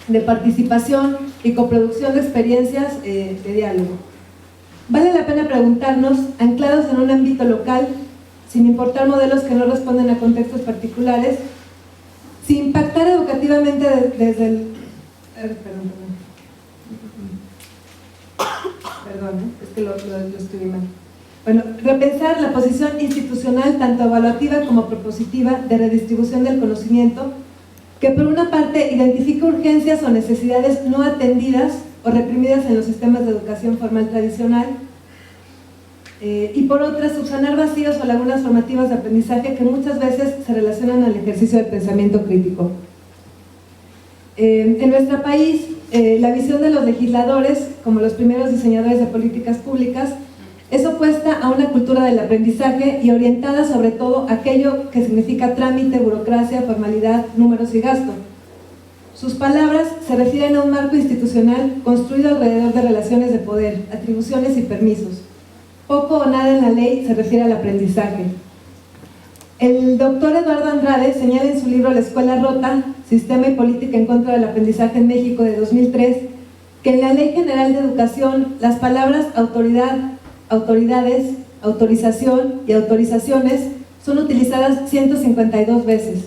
de participación y coproducción de experiencias de diálogo. Vale la pena preguntarnos, anclados en un ámbito local, sin importar modelos que no responden a contextos particulares, si impactar educativamente desde el... Perdón, es que lo escribí mal. Bueno, repensar la posición institucional tanto evaluativa como propositiva de redistribución del conocimiento, que por una parte identifica urgencias o necesidades no atendidas o reprimidas en los sistemas de educación formal tradicional, y por otra subsanar vacíos o lagunas formativas de aprendizaje que muchas veces se relacionan al ejercicio del pensamiento crítico. En nuestro país, la visión de los legisladores, como los primeros diseñadores de políticas públicas, es opuesta a una cultura del aprendizaje y orientada sobre todo a aquello que significa trámite, burocracia, formalidad, números y gasto. Sus palabras se refieren a un marco institucional construido alrededor de relaciones de poder, atribuciones y permisos. Poco o nada en la ley se refiere al aprendizaje. El doctor Eduardo Andrade señala en su libro La Escuela Rota, Sistema y Política en contra del Aprendizaje en México de 2003, que en la Ley General de Educación las palabras autoridad, autoridades, autorización y autorizaciones son utilizadas 152 veces.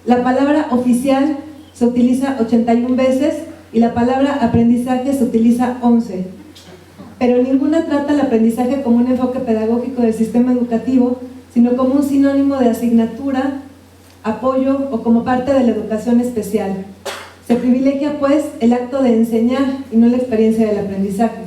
La palabra oficial se utiliza 81 veces y la palabra aprendizaje se utiliza 11. Pero ninguna trata el aprendizaje como un enfoque pedagógico del sistema educativo, sino como un sinónimo de asignatura, apoyo o como parte de la educación especial. Se privilegia, pues, el acto de enseñar y no la experiencia del aprendizaje.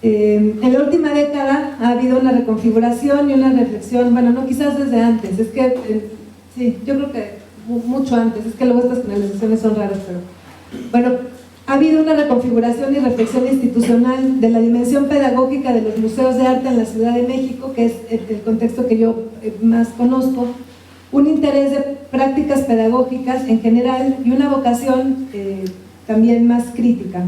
En la última década ha habido una reconfiguración y una reflexión, bueno, no quizás desde antes, es que, sí, yo creo que mucho antes, es que luego estas generalizaciones son raras, pero bueno, ha habido una reconfiguración y reflexión institucional de la dimensión pedagógica de los museos de arte en la Ciudad de México, que es el contexto que yo más conozco, un interés de prácticas pedagógicas en general y una vocación también más crítica.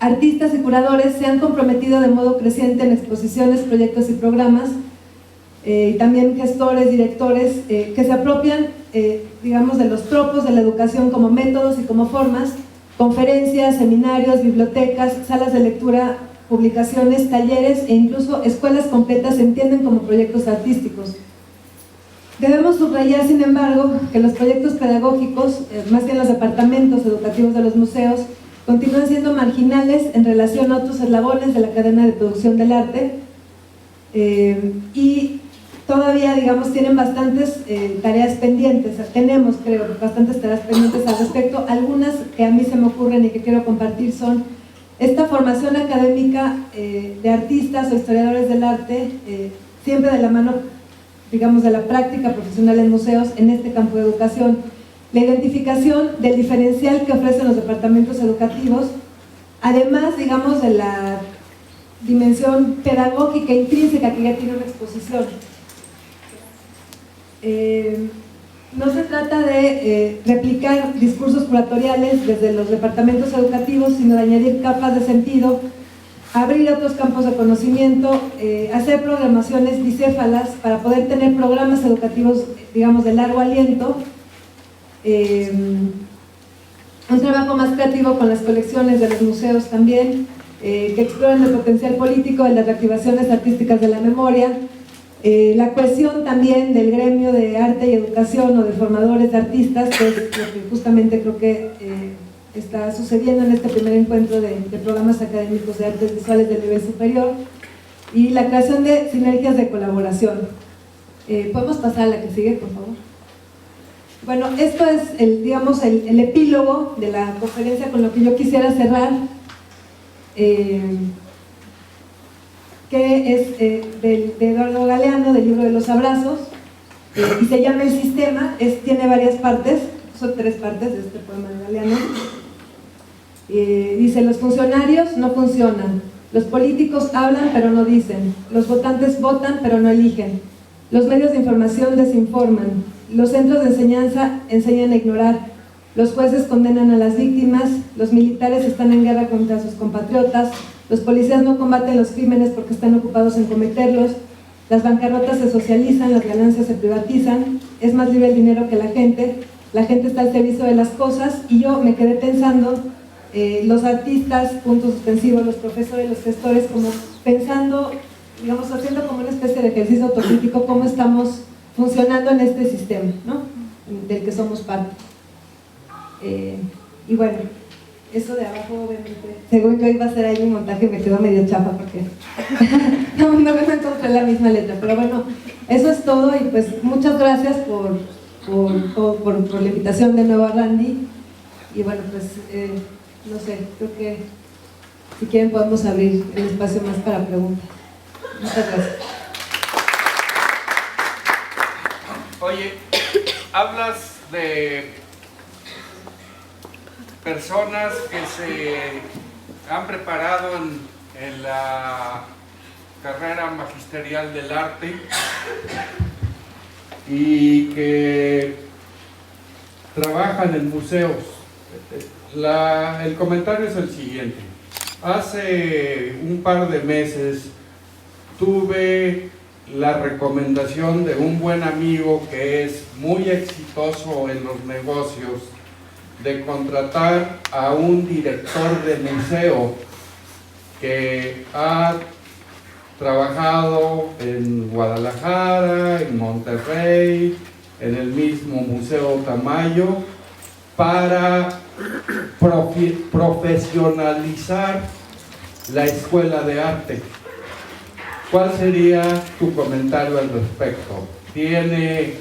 Artistas y curadores se han comprometido de modo creciente en exposiciones, proyectos y programas, y también gestores, directores, que se apropian, digamos, de los tropos de la educación como métodos y como formas, conferencias, seminarios, bibliotecas, salas de lectura, publicaciones, talleres e incluso escuelas completas se entienden como proyectos artísticos. Debemos subrayar, sin embargo, que los proyectos pedagógicos, más bien los departamentos educativos de los museos, continúan siendo marginales en relación a otros eslabones de la cadena de producción del arte, y todavía, digamos, tienen bastantes tareas pendientes. Tenemos, creo, bastantes tareas pendientes al respecto. Algunas que a mí se me ocurren y que quiero compartir son esta formación académica de artistas o historiadores del arte, siempre de la mano, digamos, de la práctica profesional en museos en este campo de educación. La identificación del diferencial que ofrecen los departamentos educativos, además, digamos, de la dimensión pedagógica intrínseca que ya tiene una exposición. No se trata de replicar discursos curatoriales desde los departamentos educativos, sino de añadir capas de sentido, abrir otros campos de conocimiento, hacer programaciones bicéfalas para poder tener programas educativos, digamos, de largo aliento, un trabajo más creativo con las colecciones de los museos también, que exploran el potencial político de las reactivaciones artísticas de la memoria, la cohesión también del gremio de arte y educación o de formadores de artistas, que es lo que justamente creo que está sucediendo en este primer encuentro de programas académicos de artes visuales del nivel superior, y la creación de sinergias de colaboración. ¿Podemos pasar a la que sigue, por favor? Bueno, esto es digamos, el epílogo de la conferencia con lo que yo quisiera cerrar, que es de Eduardo Galeano, del libro de los abrazos, y se llama El Sistema. Tiene varias partes, son 3 partes de este poema de Galeano. Dice: los funcionarios no funcionan, los políticos hablan pero no dicen, los votantes votan pero no eligen, los medios de información desinforman, los centros de enseñanza enseñan a ignorar, los jueces condenan a las víctimas, los militares están en guerra contra sus compatriotas, los policías no combaten los crímenes porque están ocupados en cometerlos, las bancarrotas se socializan, las ganancias se privatizan, es más libre el dinero que la gente está al servicio de las cosas. Y yo me quedé pensando, los artistas, puntos suspensivos, los profesores, los gestores, como pensando, digamos, haciendo como una especie de ejercicio autocrítico, cómo estamos funcionando en este sistema, ¿no?, del que somos parte. Y bueno, eso de abajo, obviamente, según yo iba a hacer ahí un montaje, me quedó medio chafa porque no me encontré la misma letra, pero bueno, eso es todo. Y pues muchas gracias por la invitación de nuevo a Randy. Y bueno, pues no sé, creo que si quieren podemos abrir el espacio más para preguntas. Muchas gracias. Oye, hablas de personas que se han preparado en la carrera magisterial del arte y que trabajan en museos. El comentario es el siguiente: hace un par de meses tuve la recomendación de un buen amigo que es muy exitoso en los negocios, de contratar a un director de museo que ha trabajado en Guadalajara, en Monterrey, en el mismo Museo Tamayo, para profesionalizar la escuela de arte. ¿Cuál sería tu comentario al respecto? ¿Tiene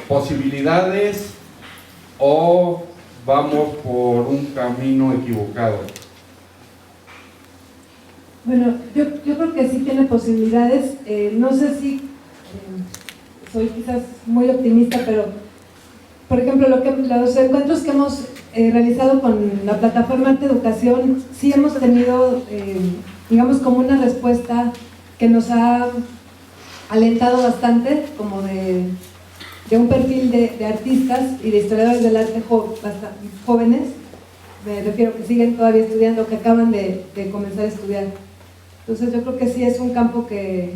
posibilidades o vamos por un camino equivocado? Bueno, yo creo que sí tiene posibilidades. No sé si soy quizás muy optimista, pero por ejemplo los encuentros que hemos realizado con la plataforma Arte Educación, sí hemos tenido, digamos, como una respuesta que nos ha alentado bastante, como de un perfil de artistas y de historiadores del arte jóvenes, me refiero que siguen todavía estudiando, que acaban de comenzar a estudiar. Entonces yo creo que sí es un campo que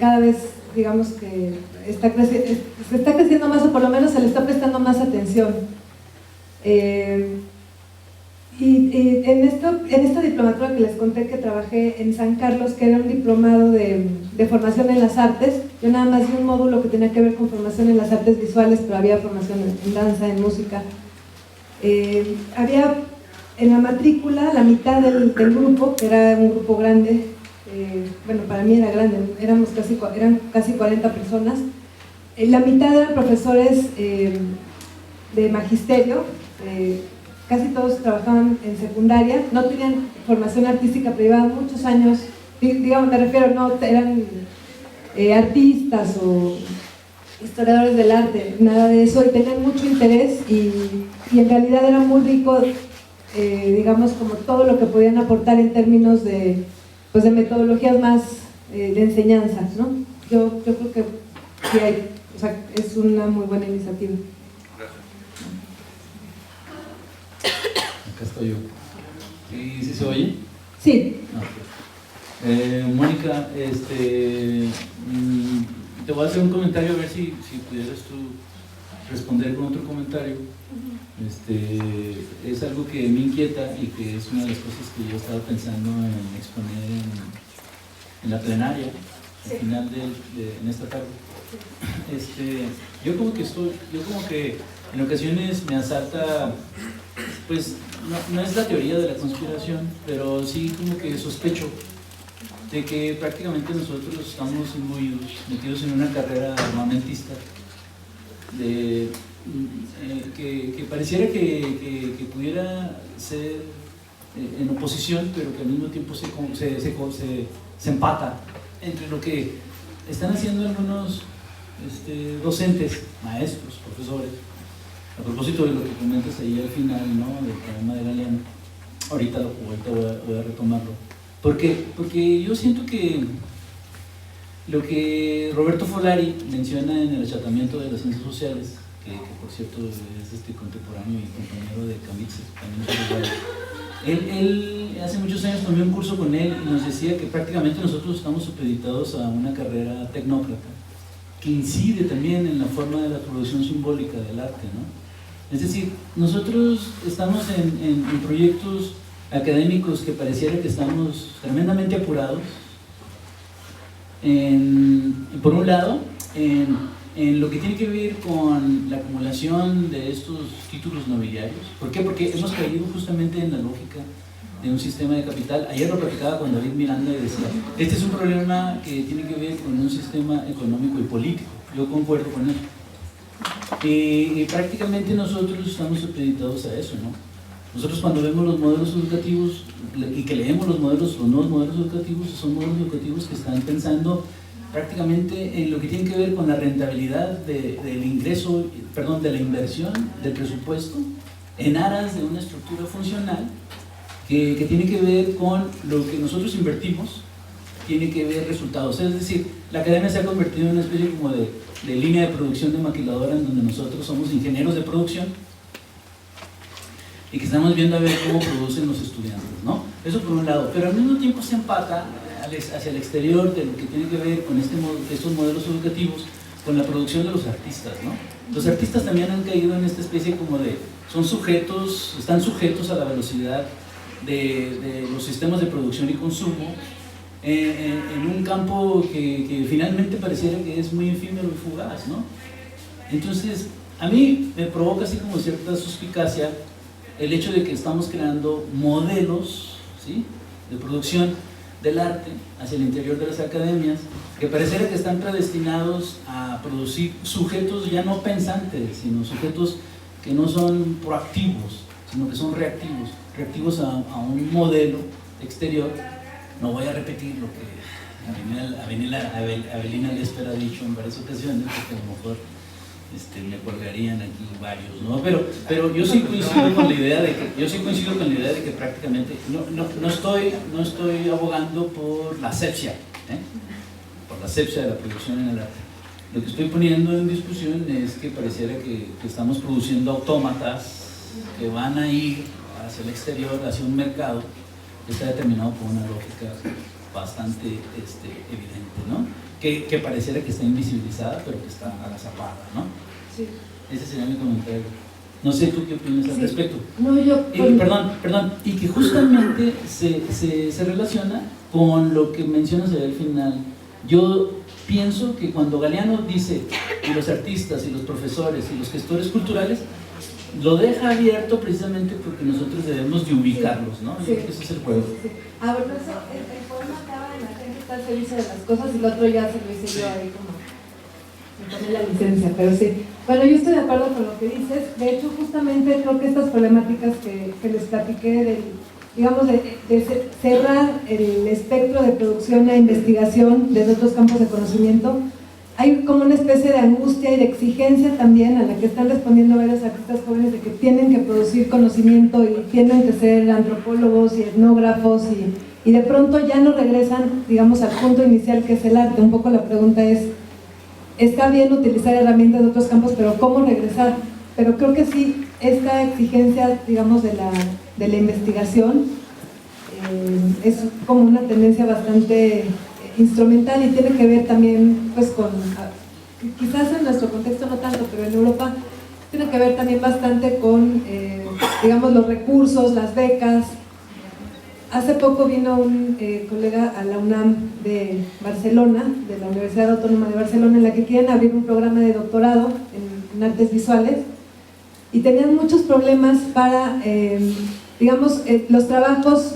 cada vez, digamos, que se está creciendo más, o por lo menos se le está prestando más atención. Y en esta diplomatura que les conté que trabajé en San Carlos, que era un diplomado de formación en las artes, yo nada más di un módulo que tenía que ver con formación en las artes visuales, pero había formación en danza, en música. Había en la matrícula la mitad del grupo, que era un grupo grande, bueno, para mí era grande, eran casi 40 personas. La mitad eran profesores de magisterio, casi todos trabajaban en secundaria, no tenían formación artística, pero llevaban muchos años, digamos, me refiero, no eran artistas o historiadores del arte, nada de eso, y tenían mucho interés y en realidad era muy rico, digamos, como todo lo que podían aportar en términos de metodologías más de enseñanza, ¿no? Yo creo que sí hay, o sea, es una muy buena iniciativa. Acá estoy yo. ¿Sí se oye? Sí. Mónica, te voy a hacer un comentario a ver si pudieras tú responder con otro comentario. Es algo que me inquieta y que es una de las cosas que yo estaba pensando en exponer en la plenaria al final en esta tarde. Yo como que en ocasiones me asalta, pues no es la teoría de la conspiración, pero sí como que sospecho de que prácticamente nosotros estamos imbuidos, metidos en una carrera armamentista que pareciera que pudiera ser en oposición, pero que al mismo tiempo se empata entre lo que están haciendo algunos docentes, maestros, profesores, a propósito de lo que comentas ahí al final, ¿no?, del problema de Galeano. Ahorita voy a retomarlo. Porque yo siento que lo que Roberto Folari menciona en el achatamiento de las ciencias sociales, que por cierto es contemporáneo y compañero de Camixe, también es él hace muchos años tomé un curso con él y nos decía que prácticamente nosotros estamos supeditados a una carrera tecnócrata, que incide también en la forma de la producción simbólica del arte, ¿no? Es decir, nosotros estamos en proyectos académicos que pareciera que estamos tremendamente apurados, por un lado, en lo que tiene que ver con la acumulación de estos títulos nobiliarios. ¿Por qué? Porque hemos caído justamente en la lógica de un sistema de capital. Ayer lo platicaba con David Miranda y decía, este es un problema que tiene que ver con un sistema económico y político. Yo concuerdo con él. Y prácticamente nosotros estamos supeditados a eso, ¿no? Nosotros cuando vemos los modelos educativos y que leemos los nuevos modelos educativos, son modelos educativos que están pensando prácticamente en lo que tiene que ver con la rentabilidad del ingreso, perdón, de la inversión del presupuesto en aras de una estructura funcional que tiene que ver con lo que nosotros invertimos, tiene que ver resultados. Es decir, la academia se ha convertido en una especie como de línea de producción de maquiladora en donde nosotros somos ingenieros de producción y que estamos viendo a ver cómo producen los estudiantes, ¿no? Eso por un lado, pero al mismo tiempo se empata hacia el exterior de lo que tiene que ver con estos modelos educativos, con la producción de los artistas, ¿no? Los artistas también han caído en esta especie como de, están sujetos a la velocidad de los sistemas de producción y consumo, en un campo que finalmente pareciera que es muy efímero y fugaz, ¿no? Entonces, a mí me provoca así como cierta suspicacia el hecho de que estamos creando modelos, ¿sí?, de producción del arte hacia el interior de las academias, que pareciera que están predestinados a producir sujetos ya no pensantes, sino sujetos que no son proactivos, sino que son reactivos a un modelo exterior. No voy a repetir lo que Avelina Lesper ha dicho en varias ocasiones, porque a lo mejor me colgarían aquí varios, ¿no? Pero yo sí coincido con la idea de que, prácticamente no estoy abogando por la asepsia, por la asepsia de la producción en el arte. Lo que estoy poniendo en discusión es que pareciera que estamos produciendo autómatas que van a ir hacia el exterior, hacia un mercado que está determinado por una lógica bastante evidente, ¿no? Que pareciera que está invisibilizada, pero que está agazapada, ¿no? Sí. Ese sería mi comentario. No sé tú qué opinas al respecto. No, yo... Perdón, y que justamente se relaciona con lo que mencionas al final. Yo pienso que cuando Galeano dice, y los artistas, y los profesores, y los gestores culturales, lo deja abierto precisamente porque nosotros debemos de ubicarlos, ¿no? Sí. Ese es el juego. Sí. Bueno, eso, el poema acaba en la gente está al servicio de las cosas y el otro ya se lo hice yo ahí como me tomé la licencia, pero sí. Bueno, yo estoy de acuerdo con lo que dices. De hecho, justamente creo que estas problemáticas que les platiqué digamos, de cerrar el espectro de producción e investigación desde otros campos de conocimiento, hay como una especie de angustia y de exigencia también a la que están respondiendo varios artistas jóvenes de que tienen que producir conocimiento y tienen que ser antropólogos y etnógrafos y de pronto ya no regresan, digamos, al punto inicial que es el arte. Un poco la pregunta es, está bien utilizar herramientas de otros campos, pero ¿cómo regresar? Pero creo que sí, esta exigencia, digamos, de la investigación es como una tendencia bastante instrumental y tiene que ver también pues con, quizás en nuestro contexto no tanto, pero en Europa tiene que ver también bastante con digamos los recursos, las becas. Hace poco vino un colega a la UNAM de Barcelona, de la Universidad Autónoma de Barcelona, en la que quieren abrir un programa de doctorado en artes visuales y tenían muchos problemas para digamos, los trabajos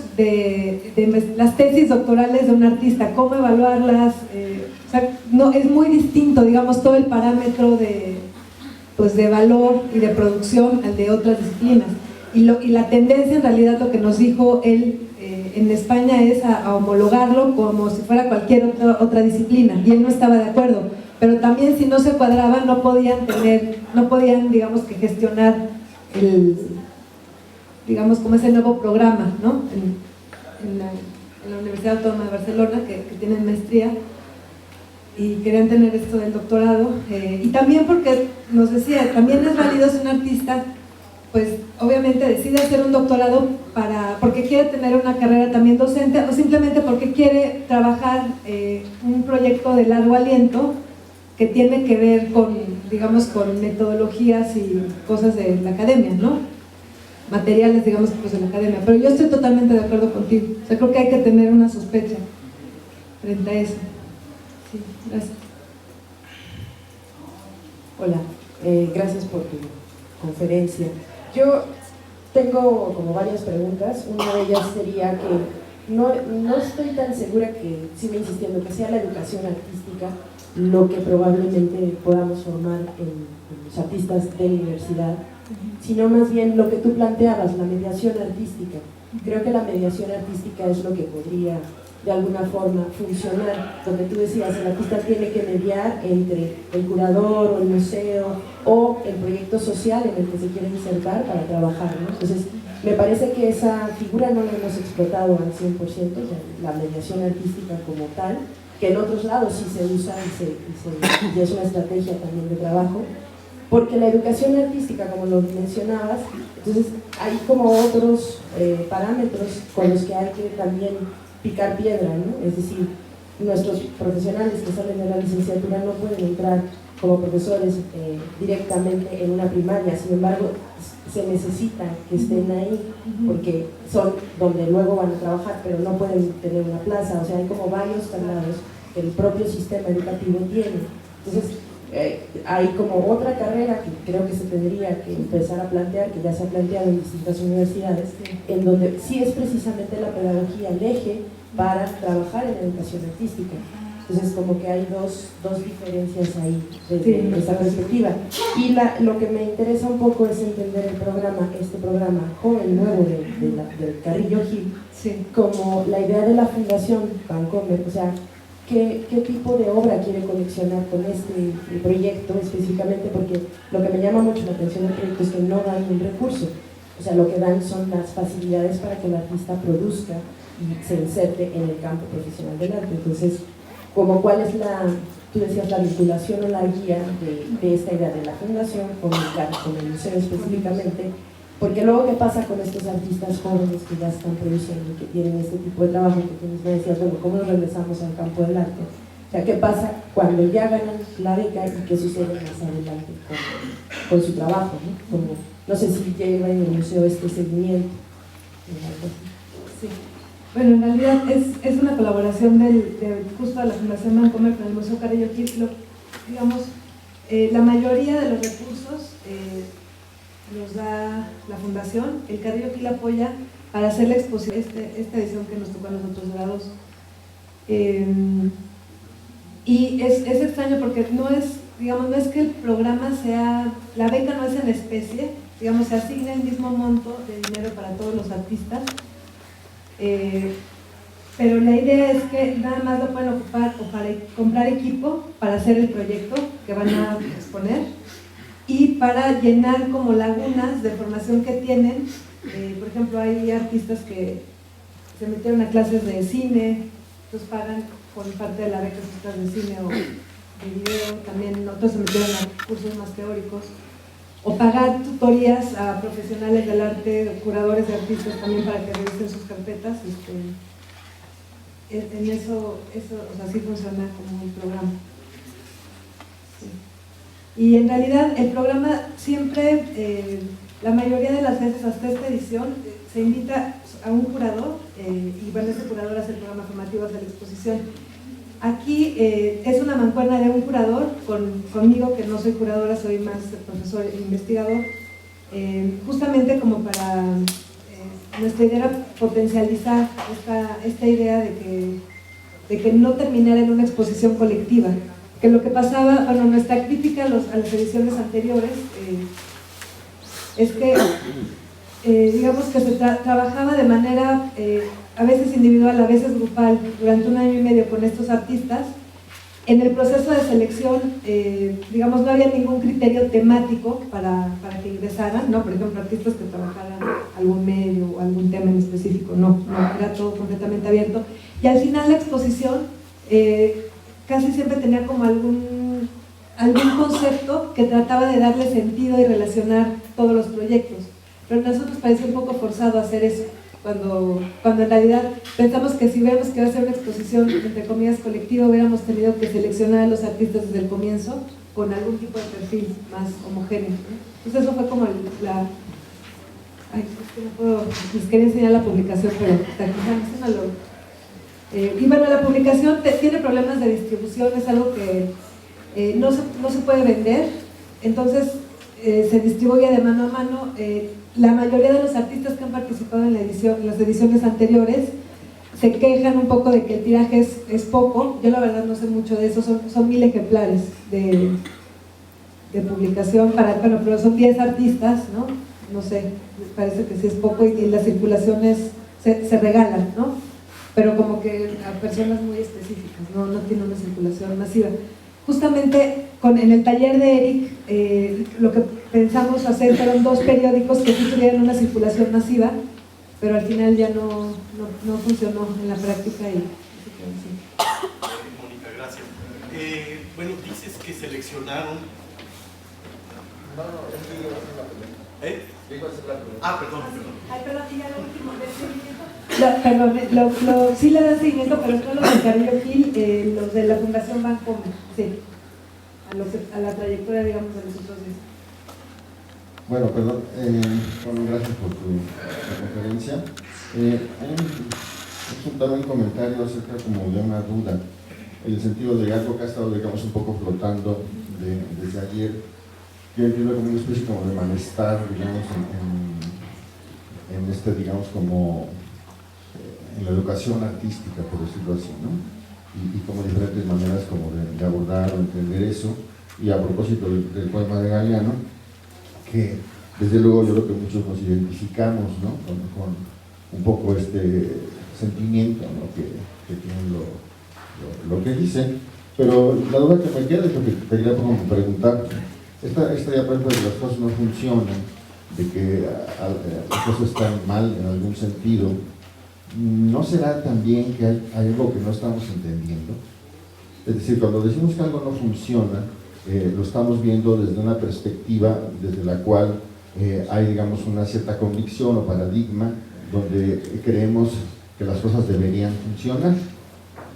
las tesis doctorales de un artista, cómo evaluarlas, o sea, no, es muy distinto, digamos, todo el parámetro de valor y de producción al de otras disciplinas. Y la tendencia, en realidad, lo que nos dijo él en España es a homologarlo como si fuera cualquier otra disciplina, y él no estaba de acuerdo. Pero también, si no se cuadraban, no podían, digamos, que gestionar digamos, como ese nuevo programa, ¿no? En la Universidad Autónoma de Barcelona, que tienen maestría, y querían tener esto del doctorado, y también porque nos decía, también es válido si un artista, pues obviamente decide hacer un doctorado porque quiere tener una carrera también docente, o simplemente porque quiere trabajar un proyecto de largo aliento que tiene que ver con, digamos, con metodologías y cosas de la academia, ¿no? Materiales, digamos, pues de la academia. Pero yo estoy totalmente de acuerdo contigo. O sea, creo que hay que tener una sospecha frente a eso. Sí, gracias. Hola, gracias por tu conferencia. Yo tengo como varias preguntas. Una de ellas sería que no estoy tan segura, que sigo insistiendo, que sea la educación artística lo que probablemente podamos formar en los artistas de la universidad, sino más bien lo que tú planteabas, la mediación artística. Creo que la mediación artística es lo que podría de alguna forma funcionar, donde tú decías, el artista tiene que mediar entre el curador o el museo o el proyecto social en el que se quiere insertar para trabajar, ¿no? Entonces, me parece que esa figura no la hemos explotado al 100%, o sea, la mediación artística como tal, que en otros lados sí se usa y es una estrategia también de trabajo, porque la educación artística, como lo mencionabas, entonces hay como otros parámetros con los que hay que también picar piedra, ¿no? Es decir, nuestros profesionales que salen de la licenciatura no pueden entrar como profesores directamente en una primaria, sin embargo se necesita que estén ahí porque son donde luego van a trabajar, pero no pueden tener una plaza. O sea, hay como varios traslados que el propio sistema educativo tiene. Entonces hay como otra carrera que creo que se tendría que empezar a plantear, que ya se ha planteado en distintas universidades, en donde sí es precisamente la pedagogía el eje para trabajar en educación artística. Entonces como que hay dos diferencias ahí desde esa perspectiva. Y lo que me interesa un poco es entender este programa joven nuevo del Carrillo Gil, como la idea de la Fundación Vancomer. O sea, qué tipo de obra quiere coleccionar con este proyecto específicamente, porque lo que me llama mucho la atención del proyecto es que no dan un recurso, o sea, lo que dan son las facilidades para que el artista produzca y se inserte en el campo profesional del arte. Entonces, como cuál es tú decías, la vinculación o la guía de esta idea de la fundación con el museo específicamente, porque luego qué pasa con estos artistas jóvenes que ya están produciendo, que tienen este tipo de trabajo, que tú misma decías, bueno, ¿cómo nos regresamos al campo del arte? O sea, ¿qué pasa cuando ya ganan la beca y qué sucede más adelante con su trabajo? ¿No? Como, no sé si lleva en el museo este seguimiento. Sí. Bueno, en realidad es una colaboración justo de la Fundación Bancomer con el Museo Carrillo Gil. Digamos, la mayoría de los recursos los da la Fundación. El Carrillo Gil apoya para hacer la exposición, esta edición que nos tocó a nosotros grados. Y es extraño porque no es que el programa sea, la beca no es en especie, digamos, se asigna el mismo monto de dinero para todos los artistas, pero la idea es que nada más lo pueden ocupar o para comprar equipo para hacer el proyecto que van a exponer y para llenar como lagunas de formación que tienen. Por ejemplo, hay artistas que se metieron a clases de cine, entonces pagan por parte de la beca sus clases de cine o de video, también otros se metieron a cursos más teóricos, o pagar tutorías a profesionales del arte, curadores de artistas también para que revisen sus carpetas. En eso, o sea, sí funciona como un programa. Sí. Y en realidad el programa siempre, la mayoría de las veces hasta esta edición, se invita a un curador y bueno, ese curador hace el programa formativo de la exposición. Aquí es una mancuerna de un curador conmigo, que no soy curadora, soy más profesor e investigador, justamente como para nuestra idea era potencializar esta idea de que no terminara en una exposición colectiva, que lo que pasaba, bueno, nuestra crítica a las ediciones anteriores es que digamos que se trabajaba de manera a veces individual, a veces grupal, durante 1 año y medio con estos artistas. En el proceso de selección, digamos, no había ningún criterio temático para que ingresaran, ¿no? Por ejemplo, artistas que trabajaran algún medio o algún tema en específico, no, era todo completamente abierto. Y al final la exposición casi siempre tenía como algún concepto que trataba de darle sentido y relacionar todos los proyectos. Pero a nosotros parecía un poco forzado hacer eso, cuando en realidad pensamos que si hubiéramos que hacer una exposición, entre comillas, colectiva, hubiéramos tenido que seleccionar a los artistas desde el comienzo con algún tipo de perfil más homogéneo, ¿no? Entonces eso fue como Ay, es que no puedo, les quería enseñar la publicación, pero y bueno, la publicación tiene problemas de distribución, es algo que no se puede vender, entonces se distribuye de mano a mano. La mayoría de los artistas que han participado en las ediciones anteriores se quejan un poco de que el tiraje es poco. Yo la verdad no sé mucho de eso, son 1000 ejemplares de publicación pero son 10 artistas, ¿no? No sé, parece que sí es poco y las circulaciones se regalan, ¿no? Pero como que a personas muy específicas, no tiene una circulación masiva. Justamente en el taller de Eric, lo que pensamos hacer fueron 2 periódicos que sí tuvieran una circulación masiva, pero al final ya no funcionó en la práctica y sí. Mónica, gracias. Bueno, dices que seleccionaron. Perdón. Ay, perdón, y ya lo último, del seguimiento. Sí le dan seguimiento, pero no los de Carrillo Gil, los de la Fundación Bancomer, sí, a la trayectoria, digamos, de los otros 10. Bueno, perdón, gracias por tu conferencia. He juntado un comentario acerca como de una duda, en el sentido de algo que ha estado, digamos, un poco flotando desde ayer. Yo entiendo como una especie como de malestar, digamos, digamos, como en la educación artística, por decirlo así, ¿no? Y como diferentes maneras como de abordar o entender eso. Y a propósito del poema de Galeano, que desde luego yo creo que muchos nos identificamos, ¿no? con un poco este sentimiento, ¿no? que tienen lo que dice, pero la duda que me queda es lo que te quería como preguntar. Esta idea, por ejemplo, de que las cosas no funcionan, de que las cosas están mal en algún sentido, ¿no será también que hay algo que no estamos entendiendo? Es decir, cuando decimos que algo no funciona, lo estamos viendo desde una perspectiva desde la cual hay, digamos, una cierta convicción o paradigma donde creemos que las cosas deberían funcionar.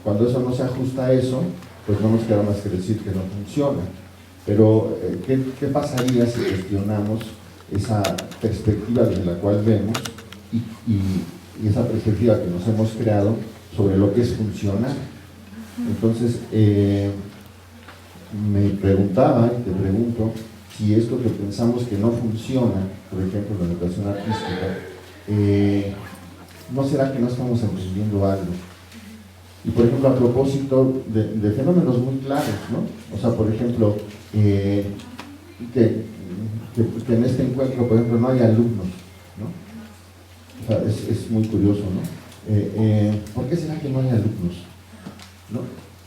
Cuando eso no se ajusta a eso, pues no nos queda más que decir que no funciona. Pero, ¿qué pasaría si cuestionamos esa perspectiva desde la cual vemos y esa perspectiva que nos hemos creado sobre lo que es funcionar? Entonces, me preguntaba y te pregunto si esto que pensamos que no funciona, por ejemplo, en la educación artística, ¿no será que no estamos entendiendo algo? Y por ejemplo, a propósito de fenómenos muy claros, ¿no? O sea, por ejemplo, que en este encuentro, por ejemplo, no hay alumnos, ¿no? O sea, es muy curioso, ¿no? ¿Por qué será que no hay alumnos?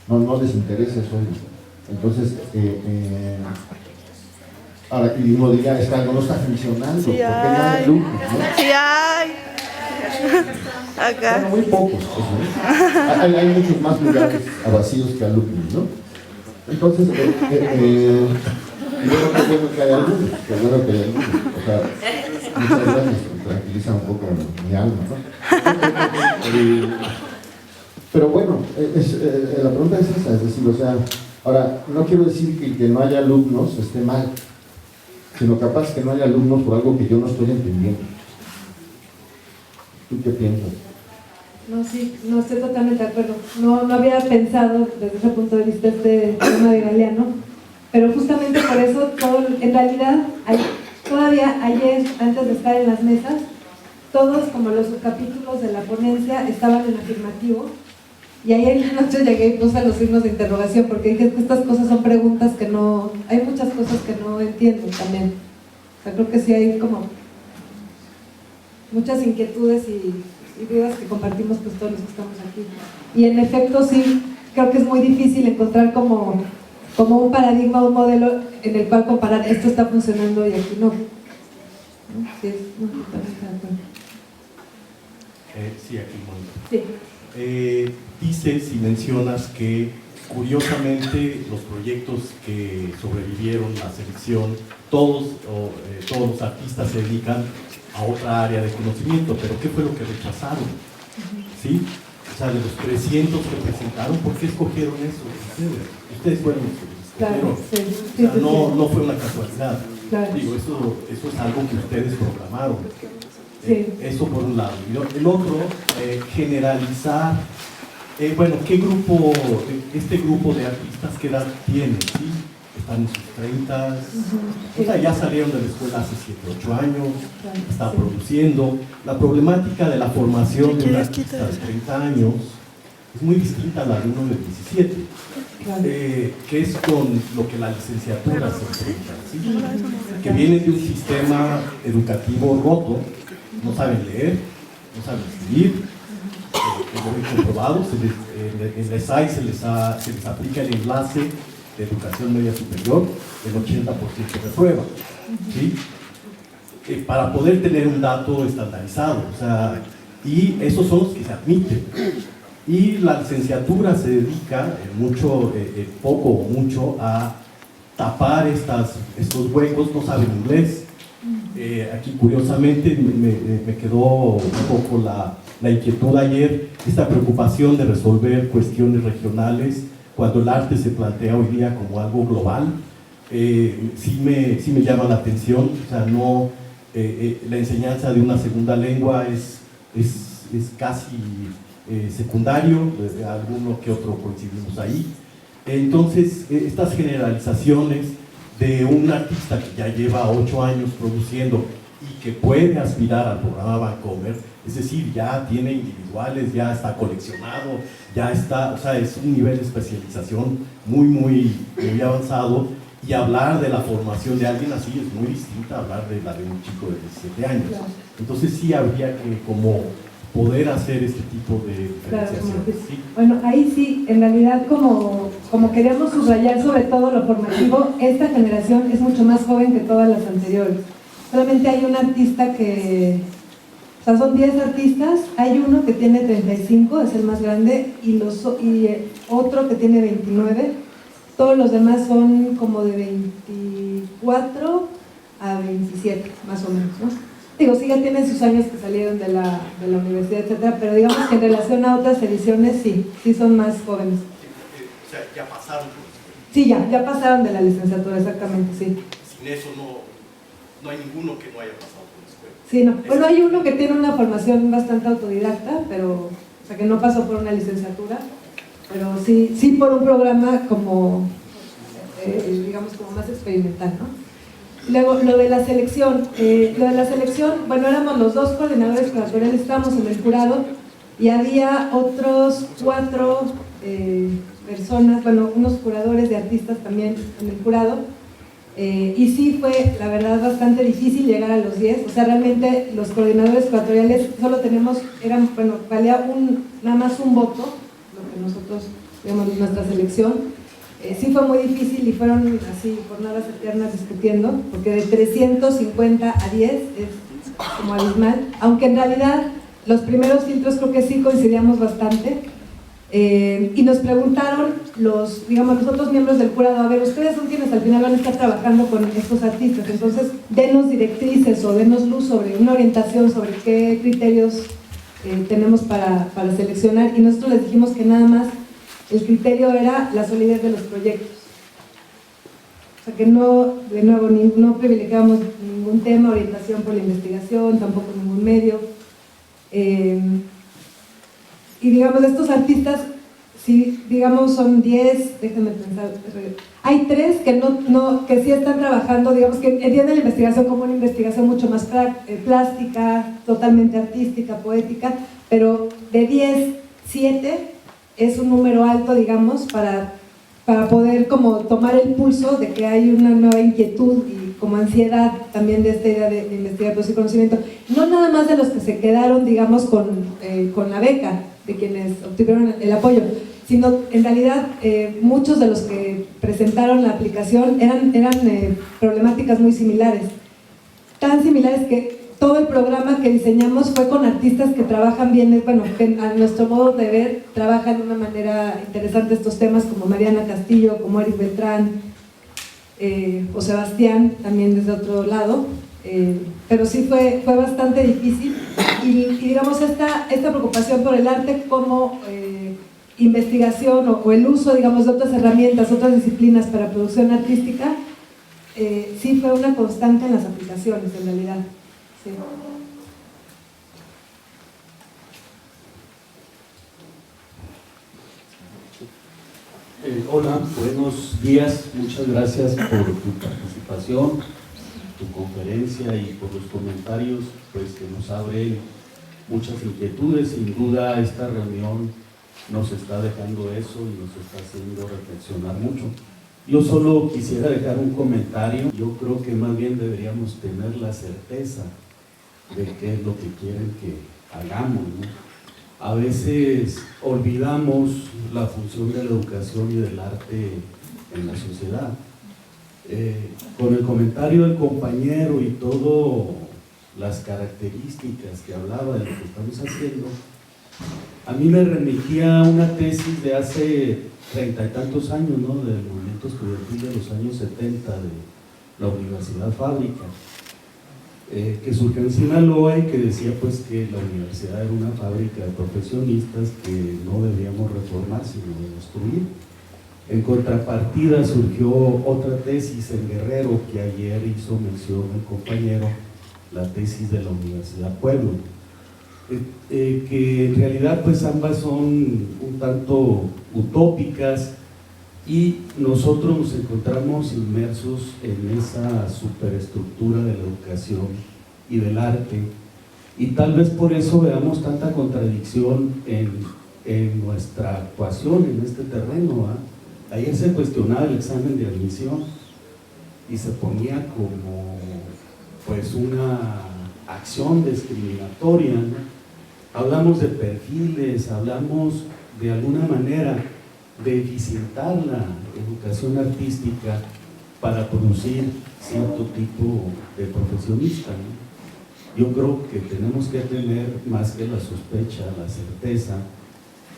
No les interesa eso. Entonces, ahora, y uno diría, es que algo no está funcionando, ¿por qué no hay alumnos? ¿No? Sí hay. Acá. Bueno, muy pocos, pues, ¿no? Hay muchos más lugares vacíos que alumnos, ¿no? Entonces, yo creo que es bueno que hay alumnos, que es bueno que hay alumnos. O sea, muchas gracias, tranquiliza un poco mi alma, ¿no? Pero bueno, la pregunta es esa, es decir, o sea, ahora, no quiero decir que no haya alumnos esté mal, sino capaz que no haya alumnos por algo que yo no estoy entendiendo. ¿Tú qué piensas? No, sí, no estoy totalmente de acuerdo. No había pensado desde ese punto de vista este tema de Galeano, pero justamente por eso, en realidad, todavía ayer, antes de estar en las mesas, todos, como los subcapítulos de la ponencia, estaban en afirmativo, y ayer en la noche llegué y puse los signos de interrogación, porque dije que estas cosas son preguntas que no... Hay muchas cosas que no entiendo también. O sea, creo que sí hay como muchas inquietudes y dudas que compartimos pues todos los que estamos aquí. Y en efecto sí, creo que es muy difícil encontrar como un paradigma, un modelo en el cual comparar esto está funcionando y aquí no. Sí, totalmente de acuerdo. Sí, aquí, Mónica. Sí. Dices y mencionas que curiosamente los proyectos que sobrevivieron la selección, todos los artistas se dedican a otra área de conocimiento, pero ¿qué fue lo que rechazaron? ¿Sí? O sea, de los 300 que presentaron, ¿por qué escogieron eso ustedes fueron los que escogieron. Claro, sí, o sea, no fue una casualidad. Claro. Digo, eso es algo que ustedes programaron. Sí. Eso por un lado. Y el otro, generalizar, bueno, ¿qué grupo, este grupo de artistas, qué edad tienen? ¿Sí? Están en sus 30, o sea, ya salieron de la escuela hace 7, 8 años, están produciendo. La problemática de la formación de un artista de 30 años es muy distinta a la de uno de 17, que es con lo que la licenciatura se enfrenta, ¿sí? Que vienen de un sistema educativo roto, no saben leer, no saben escribir, lo he comprobado, en la ESAI se les aplica el enlace de educación media superior, el 80% de prueba, ¿sí? Para poder tener un dato estandarizado, o sea, y esos son los que se admiten. Y la licenciatura se dedica poco o mucho a tapar estos huecos, no saben inglés. Aquí curiosamente me quedó un poco la inquietud ayer, esta preocupación de resolver cuestiones regionales cuando el arte se plantea hoy día como algo global. Sí me llama la atención, o sea, la enseñanza de una segunda lengua es casi secundario, alguno que otro coincidimos ahí. Entonces, estas generalizaciones de un artista que ya lleva 8 años produciendo y que puede aspirar al programa Vancomer, es decir, ya tiene individuales, ya está coleccionado, ya está, o sea, es un nivel de especialización muy avanzado, y hablar de la formación de alguien así es muy distinta a hablar de la de un chico de 17 años. Entonces sí habría que como poder hacer este tipo de Claro, diferenciaciones. ¿Sí? bueno, ahí sí, en realidad como queríamos subrayar sobre todo lo formativo, esta generación es mucho más joven que todas las anteriores. Solamente hay un artista que, o sea, son 10 artistas, hay uno que tiene 35, es el más grande, y otro que tiene 29. Todos los demás son como de 24 a 27, más o menos, ¿no? Digo, sí, ya tienen sus años que salieron de la universidad, etcétera, pero digamos que en relación a otras ediciones, sí son más jóvenes. O sea, ya pasaron por la escuela. Sí, ya pasaron de la licenciatura, exactamente, sí. Sin eso no hay ninguno que no haya pasado por la escuela. Sí, no. Bueno, hay uno que tiene una formación bastante autodidacta, pero, o sea, que no pasó por una licenciatura, pero sí por un programa como, digamos, como más experimental, ¿no? Luego, lo de la selección, bueno, éramos los 2 coordinadores curatoriales, estábamos en el jurado y había otros 4 personas, bueno, unos curadores de artistas también en el jurado, y sí fue, la verdad, bastante difícil llegar a los 10, o sea, realmente los coordinadores curatoriales solo valía nada más un voto, lo que nosotros, digamos, nuestra selección. Sí fue muy difícil y fueron así jornadas eternas discutiendo, porque de 350 a 10 es como abismal, aunque en realidad los primeros filtros creo que sí coincidíamos bastante, y nos preguntaron los otros miembros del jurado, a ver, ustedes son quienes al final van a estar trabajando con estos artistas, entonces denos directrices o denos luz sobre una orientación sobre qué criterios tenemos para seleccionar, y nosotros les dijimos que nada más el criterio era la solidez de los proyectos. O sea que no, de nuevo, no privilegiamos ningún tema, orientación por la investigación, tampoco ningún medio. Y digamos, estos artistas, si digamos son 10, déjenme pensar, hay 3 que sí están trabajando, digamos que entienden la investigación como una investigación mucho más plástica, totalmente artística, poética, pero de 10, 7 es un número alto, digamos, para poder como tomar el pulso de que hay una nueva inquietud y como ansiedad también de esta idea de investigar, producir conocimiento. No nada más de los que se quedaron, digamos, con la beca, de quienes obtuvieron el apoyo, sino en realidad muchos de los que presentaron la aplicación eran problemáticas muy similares. Tan similares que todo el programa que diseñamos fue con artistas que trabajan bien, bueno, que a nuestro modo de ver trabajan de una manera interesante estos temas, como Mariana Castillo, como Eric Beltrán, o Sebastián también desde otro lado, pero sí fue bastante difícil, y digamos esta preocupación por el arte como investigación o el uso, digamos, de otras herramientas, otras disciplinas para producción artística, sí fue una constante en las aplicaciones en realidad. Sí. Hola, buenos días, muchas gracias por tu participación, tu conferencia y por los comentarios, pues que nos abren muchas inquietudes. Sin duda esta reunión nos está dejando eso y nos está haciendo reflexionar mucho. Yo solo quisiera dejar un comentario. Yo creo que más bien deberíamos tener la certeza de qué es lo que quieren que hagamos, ¿no? A veces olvidamos la función de la educación y del arte en la sociedad. Con el comentario del compañero y todas las características que hablaba de lo que estamos haciendo, a mí me remitía a una tesis de hace 30 y tantos años, ¿no? Del movimiento estudiantil de los años 70 de la Universidad Fábrica, que surgió en Sinaloa y que decía pues que la universidad era una fábrica de profesionistas que no debíamos reformar sino destruir. En contrapartida surgió otra tesis en Guerrero que ayer hizo mención el compañero, la tesis de la Universidad Pueblo, que en realidad pues ambas son un tanto utópicas, y nosotros nos encontramos inmersos en esa superestructura de la educación y del arte, y tal vez por eso veamos tanta contradicción en nuestra actuación en este terreno, ¿eh? Ayer se cuestionaba el examen de admisión y se ponía como pues una acción discriminatoria, ¿no?, hablamos de perfiles, hablamos de alguna manera de eficientar la educación artística para producir cierto tipo de profesionista, ¿no? Yo creo que tenemos que tener más que la sospecha, la certeza,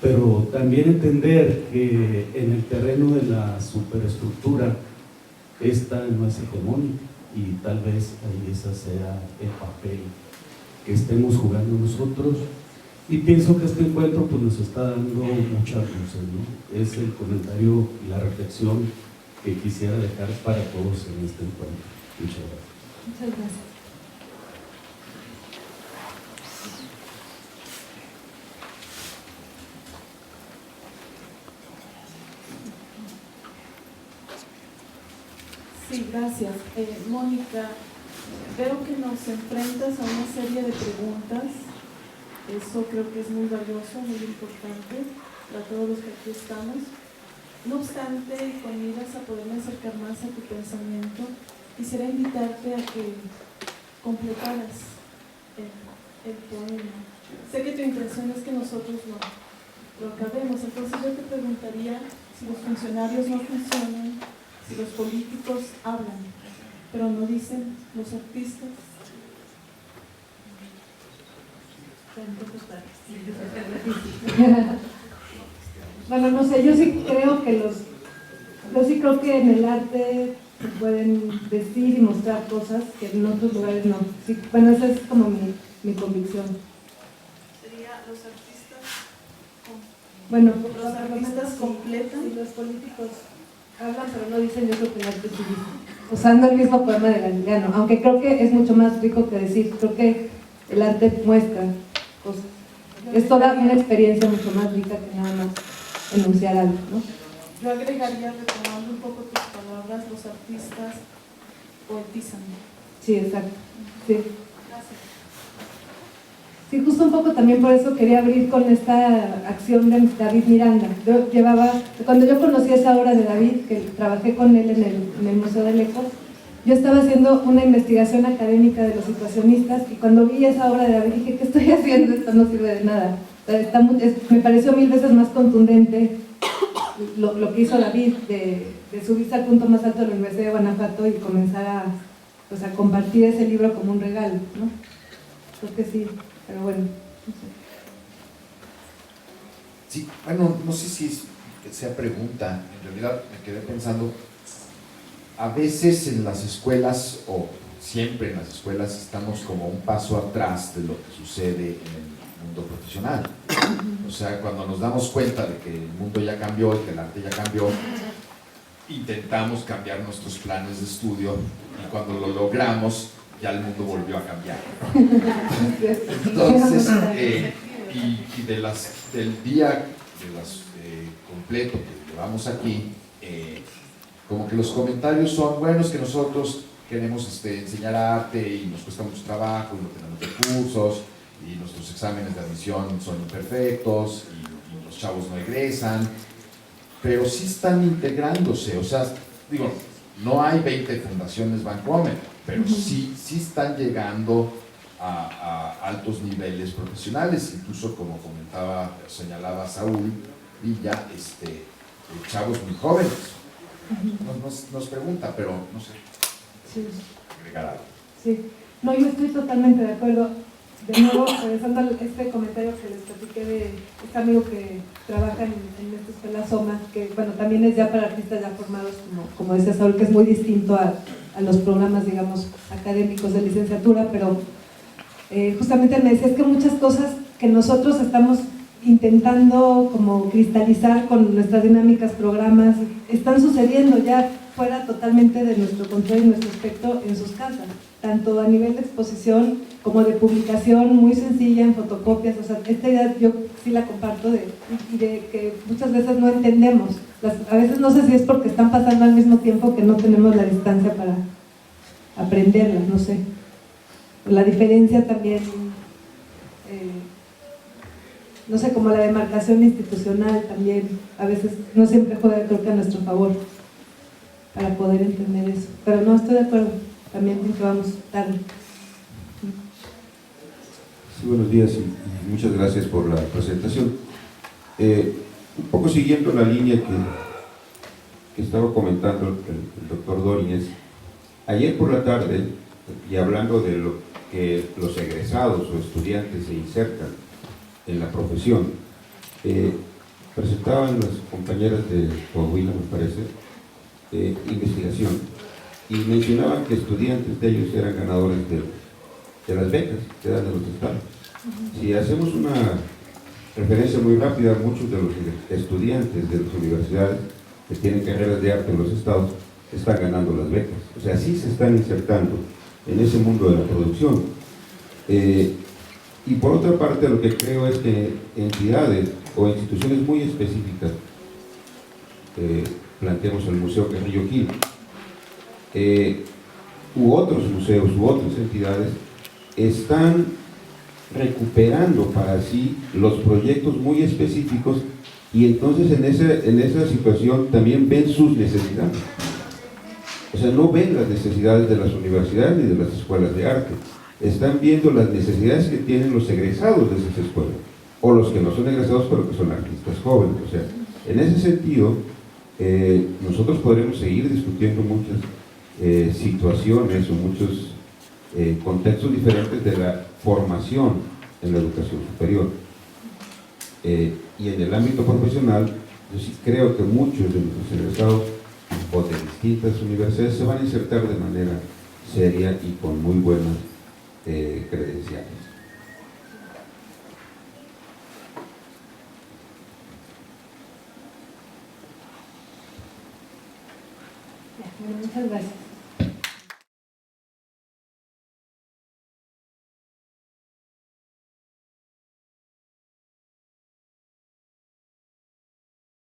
pero también entender que en el terreno de la superestructura esta no es hegemónica y tal vez ahí ese sea el papel que estemos jugando nosotros. Y pienso que este encuentro pues, nos está dando muchas luces, ¿no? Es el comentario y la reflexión que quisiera dejar para todos en este encuentro. Muchas gracias. Muchas gracias. Sí, gracias. Mónica, veo que nos enfrentas a una serie de preguntas. Eso creo que es muy valioso, muy importante para todos los que aquí estamos. No obstante, y con miras a poderme acercar más a tu pensamiento, quisiera invitarte a que completaras el poema. Sé que tu intención es que nosotros lo acabemos, entonces yo te preguntaría si los funcionarios no funcionan, si los políticos hablan, pero no dicen los artistas. Bueno, no sé, yo sí creo que en el arte se pueden decir y mostrar cosas que en otros lugares no. Sí, bueno, esa es como mi convicción. ¿Sería los artistas? Bueno, ¿Los artistas completan? Y los políticos hablan, pero no dicen, yo creo que el arte sí dice. Usando el mismo poema de Galeano, aunque creo que es mucho más rico que decir, creo que el arte muestra cosas. Es toda una experiencia mucho más rica que nada más enunciar algo, ¿no? Yo agregaría, retomando un poco tus palabras, los artistas poetizan. Sí, exacto. Sí. Gracias. Sí, justo un poco también por eso quería abrir con esta acción de David Miranda. Cuando yo conocí esa obra de David, que trabajé con él en el Museo del Eco, yo estaba haciendo una investigación académica de los situacionistas y cuando vi esa obra de David dije, ¿qué estoy haciendo? Esto no sirve de nada. Me pareció 1000 veces más contundente lo que hizo David de subirse al punto más alto de la Universidad de Guanajuato y comenzar a compartir ese libro como un regalo, ¿no? Creo que sí, pero bueno, no sé. Sí, bueno, no sé si sea pregunta, en realidad me quedé pensando, a veces en las escuelas, o siempre en las escuelas, estamos como un paso atrás de lo que sucede en el mundo profesional. O sea, cuando nos damos cuenta de que el mundo ya cambió y que el arte ya cambió, intentamos cambiar nuestros planes de estudio y cuando lo logramos, ya el mundo volvió a cambiar. Entonces, y del día completo que llevamos aquí, como que los comentarios son, bueno, es que nosotros queremos enseñar arte y nos cuesta mucho trabajo y no tenemos recursos y nuestros exámenes de admisión son imperfectos y los chavos no egresan, pero sí están integrándose, o sea, digo, no hay 20 fundaciones Bancomer, pero sí están llegando a altos niveles profesionales, incluso como señalaba Saúl Villa, chavos muy jóvenes. Nos pregunta, pero no sé. Sí. Agregar algo. Sí, no, yo estoy totalmente de acuerdo. De nuevo, regresando a este comentario que les platiqué de este amigo que trabaja en esta escuela Soma, que bueno, también es ya para artistas ya formados, como decía Saúl, que es muy distinto a los programas, digamos, académicos de licenciatura, pero justamente me decía, es que muchas cosas que nosotros estamos intentando como cristalizar con nuestras dinámicas, programas, están sucediendo ya fuera totalmente de nuestro control y nuestro aspecto en sus casas, tanto a nivel de exposición como de publicación muy sencilla en fotocopias. O sea, esta idea yo sí la comparto de que muchas veces no entendemos, a veces no sé si es porque están pasando al mismo tiempo que no tenemos la distancia para aprenderlas, no sé, la diferencia también, no sé, como la demarcación institucional también, a veces no siempre juega, creo que a nuestro favor para poder entender eso, pero no, estoy de acuerdo también en que vamos tarde. Sí, buenos días y muchas gracias por la presentación. Un poco siguiendo la línea que estaba comentando el doctor Doriñez, ayer por la tarde, y hablando de lo que los egresados o estudiantes se insertan en la profesión, presentaban las compañeras de Coahuila, me parece, investigación, y mencionaban que estudiantes de ellos eran ganadores de las becas que dan de los estados. Si hacemos una referencia muy rápida, muchos de los estudiantes de las universidades que tienen carreras de arte en los estados están ganando las becas. O sea, sí se están insertando en ese mundo de la producción. Y por otra parte, lo que creo es que entidades o instituciones muy específicas, planteemos el Museo Carrillo Gil, u otros museos u otras entidades, están recuperando para sí los proyectos muy específicos y entonces en esa situación también ven sus necesidades. O sea, no ven las necesidades de las universidades ni de las escuelas de arte, están viendo las necesidades que tienen los egresados de esas escuelas, o los que no son egresados pero que son artistas jóvenes. O sea, en ese sentido, nosotros podremos seguir discutiendo muchas situaciones o muchos contextos diferentes de la formación en la educación superior. Y en el ámbito profesional, yo sí creo que muchos de nuestros egresados o de distintas universidades se van a insertar de manera seria y con muy buenas credenciales. Bueno, muchas gracias.